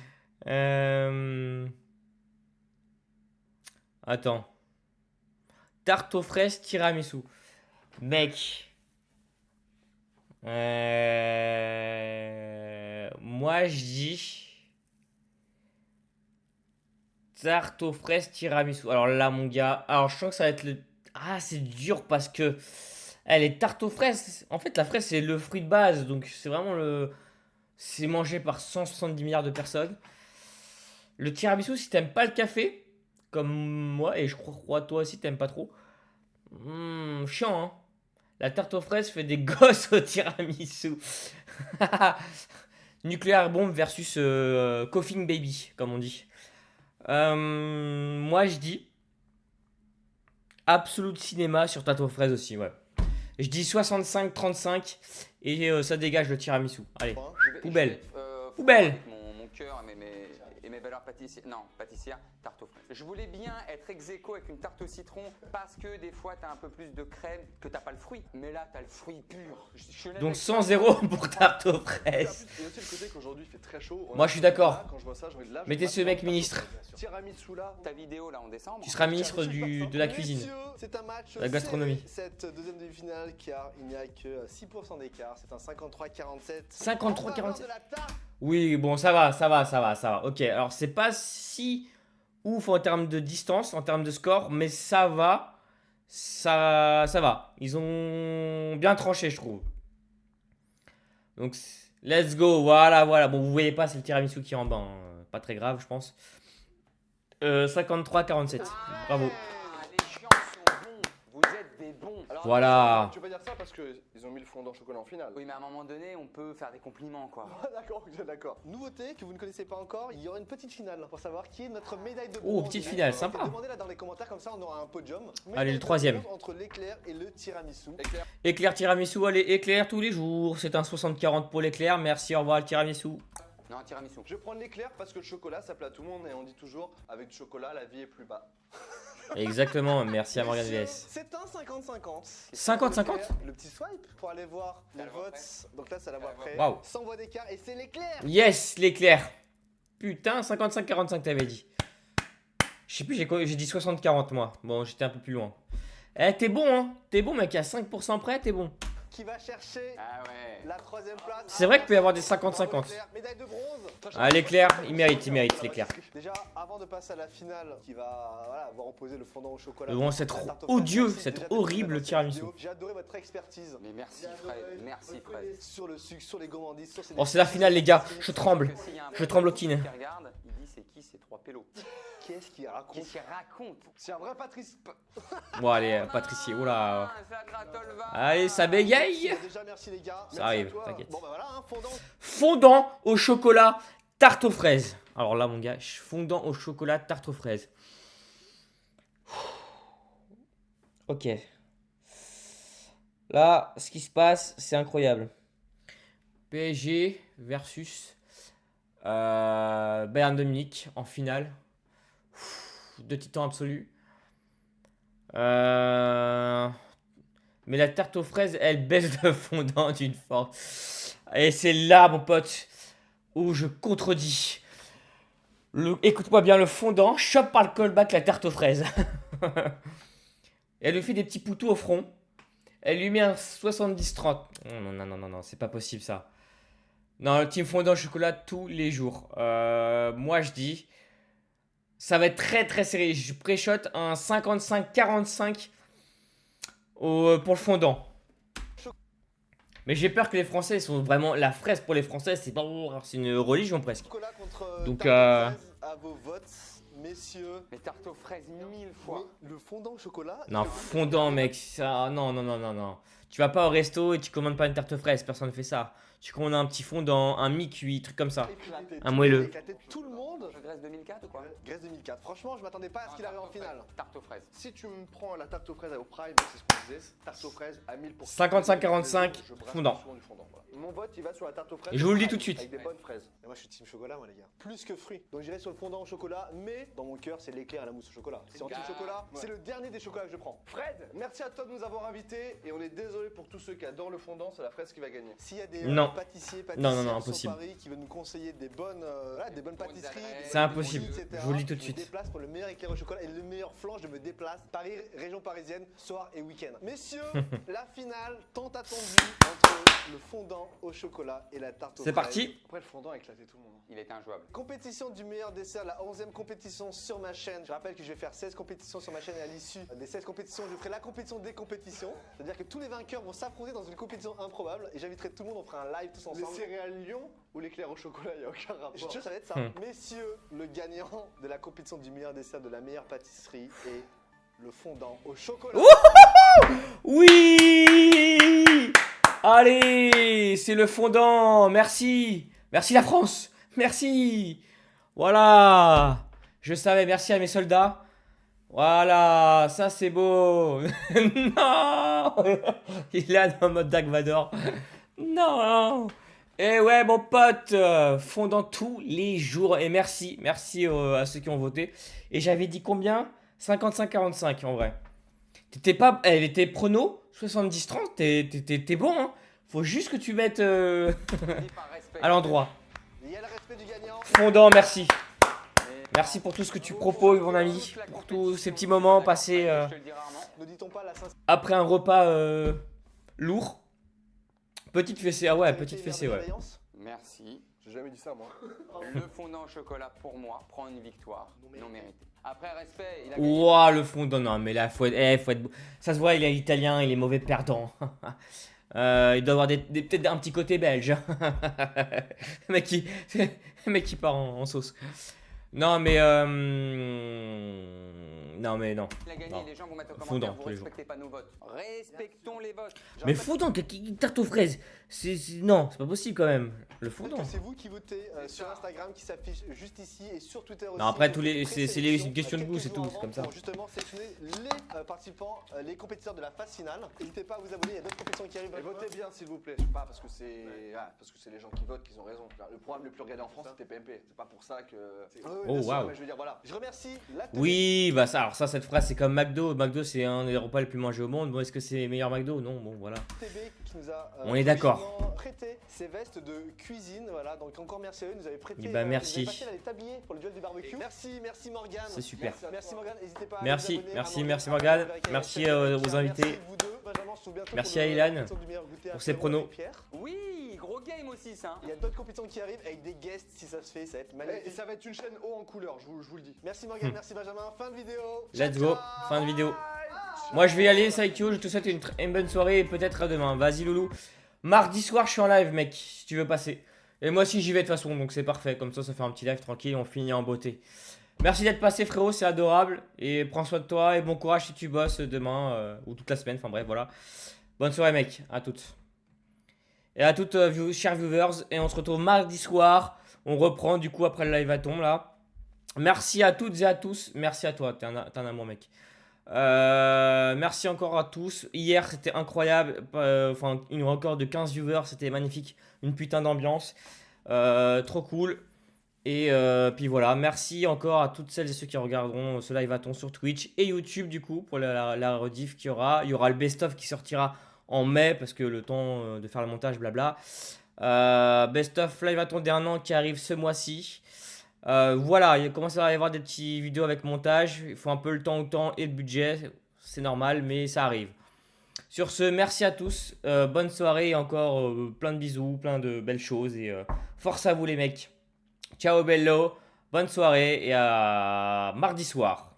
Speaker 1: Attends. Tarte aux fraises tiramisu. Mec. Moi, je dis. Tarte aux fraises tiramisu. Alors là, mon gars. Alors, je sens que ça va être le. Ah, c'est dur parce que. Elle est tarte aux fraises. En fait, la fraise, c'est le fruit de base. Donc, c'est vraiment le. C'est mangé par 170 milliards de personnes. Le tiramisu, si t'aimes pas le café, comme moi, et je crois toi aussi, t'aimes pas trop. Chiant, hein. La tarte aux fraises fait des gosses au tiramisu. Nucléaire bombe versus coughing baby, comme on dit. Moi, je dis. Absolute cinéma sur tarte aux fraises aussi, ouais. Je dis 65-35 et ça dégage le tiramisu. Allez.
Speaker 3: Je vais
Speaker 1: Poubelle.
Speaker 3: être,
Speaker 1: Poubelle.
Speaker 3: avec mon cœur et mes valeurs pâtissières. Non, pâtissière, tarte aux fraises. Je voulais bien être ex aequo avec une tarte au citron parce que des fois, t'as un peu plus de crème que t'as pas le fruit. Mais là, t'as le fruit pur. Je suis honnête
Speaker 1: Donc
Speaker 3: avec
Speaker 1: 100-0 pour tarte aux fraises.
Speaker 4: Et aussi le côté qu'aujourd'hui il fait très chaud.
Speaker 1: Moi, je suis d'accord.
Speaker 4: Là, quand je vois ça, j'ai envie de là.
Speaker 1: Mettez ce mec ministre.
Speaker 4: Tiramisu là.
Speaker 3: ta vidéo là en décembre.
Speaker 1: Tu seras ministre de la cuisine.
Speaker 2: Messieurs, c'est un match
Speaker 1: La gastronomie.
Speaker 2: serré, cette deuxième demi-finale car il n'y a que 6% d'écart. C'est un 53-47.
Speaker 1: 53-47.
Speaker 2: De la tarte.
Speaker 1: Oui, bon, ça va. Ok, alors c'est pas si ouf en termes de distance, en termes de score, mais ça va. Ça va. Ils ont bien tranché, je trouve. Donc, let's go. Voilà. Bon, vous voyez pas, c'est le tiramisu qui est en bas. Hein. Pas très grave, je pense. 53-47. Bravo.
Speaker 3: Ah, les chiants sont bons. Vous êtes des bons.
Speaker 4: Alors,
Speaker 1: Voilà.
Speaker 4: Tu peux pas dire ça parce qu'ils ont mis le fondant au chocolat en finale.
Speaker 3: Oui, mais à un moment donné, on peut faire des compliments quoi.
Speaker 4: D'accord.
Speaker 2: Nouveauté que vous ne connaissez pas encore, il y aura une petite finale pour savoir qui est notre médaille de
Speaker 1: Oh,
Speaker 2: bronze.
Speaker 1: petite finale,
Speaker 2: Demandez
Speaker 1: sympa.
Speaker 2: Demandez là dans les commentaires, comme ça on aura un podium.
Speaker 1: Allez, le
Speaker 2: Médaille de
Speaker 1: troisième.
Speaker 2: bronze entre l'éclair et le tiramisu.
Speaker 4: Éclair.
Speaker 1: Éclair tiramisu, allez, éclair tous les jours. C'est un 60-40 pour l'éclair. Merci, au revoir le tiramisu.
Speaker 3: Non, un tiramisu.
Speaker 4: Je vais prendre l'éclair parce que le chocolat ça plaît à tout le monde et on dit toujours avec du chocolat la vie est plus bas.
Speaker 1: Exactement, merci à Morgan
Speaker 2: Messieurs,
Speaker 1: VS.
Speaker 2: c'est un 50-50.
Speaker 1: 50-50.
Speaker 2: Le petit swipe pour aller voir les
Speaker 3: la voix
Speaker 2: votes. Donc là, c'est la voix près.
Speaker 1: Waouh.
Speaker 2: 100 voix d'écart et c'est l'éclair.
Speaker 1: Yes, l'éclair. Putain, 55-45 t'avais dit. Je sais plus, j'ai dit 60-40 moi. Bon, j'étais un peu plus loin. Eh, t'es bon, hein. T'es bon, mec, à 5% près, t'es bon.
Speaker 2: Qui va chercher
Speaker 3: Ah ouais.
Speaker 2: la troisième place.
Speaker 1: C'est vrai qu'il peut y avoir des
Speaker 2: Bravo,
Speaker 1: 50-50.
Speaker 2: l'éclair. Médaille de bronze.
Speaker 1: Ah, l'éclair, il mérite l'éclair.
Speaker 2: Déjà, avant de passer à la finale, qui va voir opposer le fondant au chocolat.
Speaker 1: Bon, c'est trop
Speaker 2: la tarte aux fraises,
Speaker 1: odieux,
Speaker 2: merci
Speaker 1: c'est
Speaker 2: déjà
Speaker 1: horrible,
Speaker 2: d'être
Speaker 1: le tiramisu.
Speaker 2: dans cette vidéo. J'ai adoré votre expertise.
Speaker 3: Mais merci
Speaker 2: J'ai adoré
Speaker 3: Fred, merci
Speaker 2: votre
Speaker 3: Fred.
Speaker 2: connaissance sur le sucre, sur les gourmandises, sur ces
Speaker 1: Oh, c'est la finale, les gars. Je tremble.
Speaker 3: Parce que s'il y a un
Speaker 1: Je
Speaker 3: pote
Speaker 1: tremblotine.
Speaker 3: qui regarde, il dit c'est qui ces trois pélos.
Speaker 2: Qu'est-ce qu'il raconte?
Speaker 3: Qu'est-ce qu'il raconte?
Speaker 2: C'est un vrai Patrice.
Speaker 1: Bon, allez, Patricia, oula.
Speaker 3: Ah, ça gratole va.
Speaker 1: Allez, ça bégaye.
Speaker 2: Déjà, merci les gars.
Speaker 1: Ça
Speaker 2: Merci
Speaker 1: arrive,
Speaker 2: à toi.
Speaker 1: t'inquiète.
Speaker 2: Bon, bah voilà, fondant.
Speaker 1: Fondant au chocolat, tarte aux fraises. Alors là, mon gars, fondant au chocolat, tarte aux fraises. Ok. Là, ce qui se passe, c'est incroyable. PSG versus Bayern de Munich en finale. Deux titans absolus. Mais la tarte aux fraises, elle baisse le fondant d'une force. Et c'est là, mon pote, où je contredis. Écoute-moi bien, le fondant chope par le callback la tarte aux fraises. Et elle lui fait des petits poutous au front. Elle lui met un 70-30. Non, c'est pas possible ça. Non, le team fondant au chocolat tous les jours. Moi, je dis, ça va être très très serré. Je pré-shot un 55-45 pour le fondant. Mais j'ai peur que les Français sont vraiment... La fraise pour les Français, c'est une religion presque.
Speaker 2: Chocolat contre
Speaker 1: Donc,
Speaker 2: tarte aux fraises, à vos votes, messieurs.
Speaker 3: Mais tarte aux fraises 1000 fois.
Speaker 2: Mais le fondant au chocolat.
Speaker 1: Non, fondant, mec. Ça, non. Tu vas pas au resto et tu commandes pas une tarte aux fraises. Personne ne fait ça. Tu commandes un petit fondant, un mi-cuit, truc comme ça.
Speaker 2: Éclaté,
Speaker 1: Un moelleux.
Speaker 2: éclaté tout le monde.
Speaker 3: Je Grèce 2004 ou quoi?
Speaker 2: Grèce 2004. Franchement, je m'attendais pas à ce qu'il arrive en finale.
Speaker 3: Tarte aux fraises.
Speaker 4: Si tu me prends la tarte aux fraises au prime, c'est ce qu'on disait, tarte aux fraises à 1000%.
Speaker 1: 55-45,
Speaker 4: Je brasse
Speaker 1: fondant.
Speaker 4: souvent du fondant, voilà. Mon vote, il va sur la tarte aux fraises.
Speaker 1: Et je vous le dis tout de suite.
Speaker 4: Avec des bonnes fraises.
Speaker 2: Et moi, je suis team chocolat, moi, les gars. Plus que fruits. Donc, j'irai sur le fondant au chocolat, mais dans mon cœur, c'est l'éclair et la mousse au chocolat. C'est anti-chocolat.
Speaker 4: Ouais.
Speaker 2: C'est le dernier des chocolats que je prends.
Speaker 4: Fred, merci à toi de nous avoir invités et on est désolé pour tous ceux qui adorent le fondant, c'est la fraise qui va gagner.
Speaker 2: S'il y a des
Speaker 1: Non.
Speaker 2: pâtissiers
Speaker 1: Non,
Speaker 2: sur
Speaker 1: impossible.
Speaker 2: Paris qui veulent nous conseiller des bonnes, des bonnes pâtisseries, des
Speaker 1: C'est
Speaker 2: bonnes
Speaker 1: impossible.
Speaker 2: bougies, etc.,
Speaker 1: Je vous le dis tout de
Speaker 2: Je
Speaker 1: suite.
Speaker 2: me déplace pour le meilleur éclair au chocolat et le meilleur flan, je me déplace. Paris, région parisienne, soir et week-end. Messieurs, la finale tant attendue entre le fondant au chocolat et la tarte aux
Speaker 1: C'est
Speaker 2: fraises.
Speaker 1: parti.
Speaker 4: Après, le fondant a éclaté tout le monde.
Speaker 3: Il était injouable.
Speaker 2: Compétition du meilleur dessert, la 11e compétition sur ma chaîne. Je rappelle que je vais faire 16 compétitions sur ma chaîne et à l'issue des 16 compétitions, je ferai la compétition des compétitions. C'est-à-dire que tous les vainqueurs vont s'affronter dans une compétition improbable et j'inviterai tout le monde, on fera un live tous
Speaker 4: Les
Speaker 2: ensemble.
Speaker 4: céréales Lyon ou l'éclair au chocolat, il n'y a aucun rapport.
Speaker 2: Je suis sûr que ça va être ça. Messieurs, le gagnant de la compétition du meilleur dessert de la meilleure pâtisserie est le fondant au chocolat.
Speaker 1: Oui. Allez, c'est le fondant. Merci. Merci la France. Merci. Voilà. Je savais, merci à mes soldats. Voilà, ça c'est beau. Non. Il est là dans mode Dark Vador. Non. Et ouais, mon pote, fondant tous les jours. Et merci, merci à ceux qui ont voté. Et j'avais dit combien? 55-45 en vrai. T'étais pas. Elle était prono 70-30. T'es bon, hein. Faut juste que tu mettes à l'endroit.
Speaker 2: Il y a le respect du gagnant.
Speaker 1: Fondant, merci. Merci pour tout ce que tu proposes, mon ami. Pour tous ces petits moments passés
Speaker 3: Je te le dis rarement.
Speaker 2: Ne dit-on pas la sincérité
Speaker 1: après un repas lourd. Petite fessée, ah ouais, petite
Speaker 2: vers
Speaker 1: fessée,
Speaker 2: la
Speaker 1: ouais.
Speaker 2: bienveillance?
Speaker 3: Merci.
Speaker 4: J'ai jamais dit ça, moi.
Speaker 3: Le fondant au chocolat, pour moi, prend une victoire non méritée. Après, respect, il a gagné.
Speaker 1: Ouah, le fondant, non, mais là, faut être. Ça se voit, il est italien, il est mauvais perdant. Il doit avoir peut-être un petit côté belge. le mec qui part en sauce. Non, mais. Non, mais non.
Speaker 3: Il a gagné,
Speaker 1: Non.
Speaker 3: les gens vont mettre au
Speaker 1: Fondant,
Speaker 3: commentaire, vous
Speaker 1: tous les jours.
Speaker 3: respectez pas nos votes. Respectons les votes.
Speaker 1: Mais fondant, tarte aux fraises. Non, c'est pas possible quand même. Le fondant.
Speaker 2: C'est vous qui votez sur Instagram qui s'affiche juste ici et sur Twitter aussi.
Speaker 1: Non, après,
Speaker 2: Donc,
Speaker 1: tous les-
Speaker 2: une
Speaker 1: c'est
Speaker 2: présélection,
Speaker 1: une question de goût,
Speaker 2: quelques
Speaker 1: c'est
Speaker 2: jours
Speaker 1: tout, c'est
Speaker 2: avant
Speaker 1: comme ça.
Speaker 2: Pour justement sélectionner les participants, les compétiteurs de la phase finale. N'hésitez pas à vous abonner, il y a d'autres compétitions qui arrivent.
Speaker 4: Et votez bien, s'il vous plaît. Pas parce que c'est parce que c'est les gens qui votent qui ont raison. Le programme le plus regardé en France, c'était PMP. C'est pas pour ça que.
Speaker 1: Oh, waouh.
Speaker 4: Mais je veux dire, voilà.
Speaker 2: Je remercie la télé.
Speaker 1: Oui, bah ça, alors ça, cette phrase, c'est comme McDo. McDo, c'est un des repas les plus mangés au monde. Bon, est-ce que c'est meilleur McDo? Non, bon, voilà.
Speaker 2: TB qui nous a
Speaker 1: On est d'accord.
Speaker 2: gentiment prêté ses vestes de cuisine, voilà, donc encore merci à eux, ils nous avez prêté,
Speaker 1: Eh ben, merci.
Speaker 2: vous avez passé là les tabliers pour le duel du barbecue. Merci Morgane.
Speaker 1: C'est super.
Speaker 2: Merci Morgane, n'hésitez pas à
Speaker 1: Merci,
Speaker 2: vous abonner
Speaker 1: merci,
Speaker 2: à
Speaker 1: merci
Speaker 2: Morgane,
Speaker 1: Morgane.
Speaker 2: avec
Speaker 1: Merci
Speaker 2: Pierre,
Speaker 1: aux
Speaker 2: merci
Speaker 1: invités.
Speaker 2: vous deux. Benjamin, on se retrouve bientôt
Speaker 1: Merci
Speaker 2: pour
Speaker 1: à
Speaker 2: le
Speaker 1: Ilan
Speaker 2: compétition du meilleur goûter
Speaker 1: pour ses
Speaker 2: apéro
Speaker 1: pronos.
Speaker 2: avec Pierre.
Speaker 3: Oui, gros game aussi, ça.
Speaker 2: Il y a d'autres compétitions qui arrivent avec des guests si ça se fait, ça va être
Speaker 4: Et
Speaker 2: magnifique.
Speaker 4: ça va être une chaîne haut en couleur, je vous le dis.
Speaker 2: Merci Morgane, merci Benjamin, fin de vidéo.
Speaker 1: Let's
Speaker 2: Ciao,
Speaker 1: go,
Speaker 2: ciao.
Speaker 1: fin de vidéo. Moi, je vais y aller, Saikyo. Je te souhaite une bonne soirée et peut-être à demain. Vas-y, loulou. Mardi soir, je suis en live, mec, si tu veux passer. Et moi aussi, j'y vais de toute façon, donc c'est parfait. Comme ça fait un petit live tranquille, on finit en beauté. Merci d'être passé, frérot, c'est adorable. Et prends soin de toi et bon courage si tu bosses demain ou toute la semaine. Enfin bref, voilà. Bonne soirée, mec. À toutes. Et à toutes, chers viewers. Et on se retrouve mardi soir. On reprend du coup après le live à tombe là. Merci à toutes et à tous. Merci à toi, t'es un amour, mec. Merci encore à tous. Hier, c'était incroyable. Enfin, une record de 15 viewers, c'était magnifique. Une putain d'ambiance. Trop cool. Et puis voilà, merci encore à toutes celles et ceux qui regarderont ce live à ton sur Twitch et YouTube du coup pour la rediff qu'il y aura. Il y aura le best-of qui sortira en mai parce que le temps de faire le montage, blabla. Best-of live à ton d'un an qui arrive ce mois-ci. Voilà, il commence à y avoir des petites vidéos avec montage. Il faut un peu le temps au temps et le budget. C'est normal, mais ça arrive. Sur ce, merci à tous. Bonne soirée et encore plein de bisous, plein de belles choses. Et force à vous les mecs. Ciao bello, bonne soirée et à mardi soir.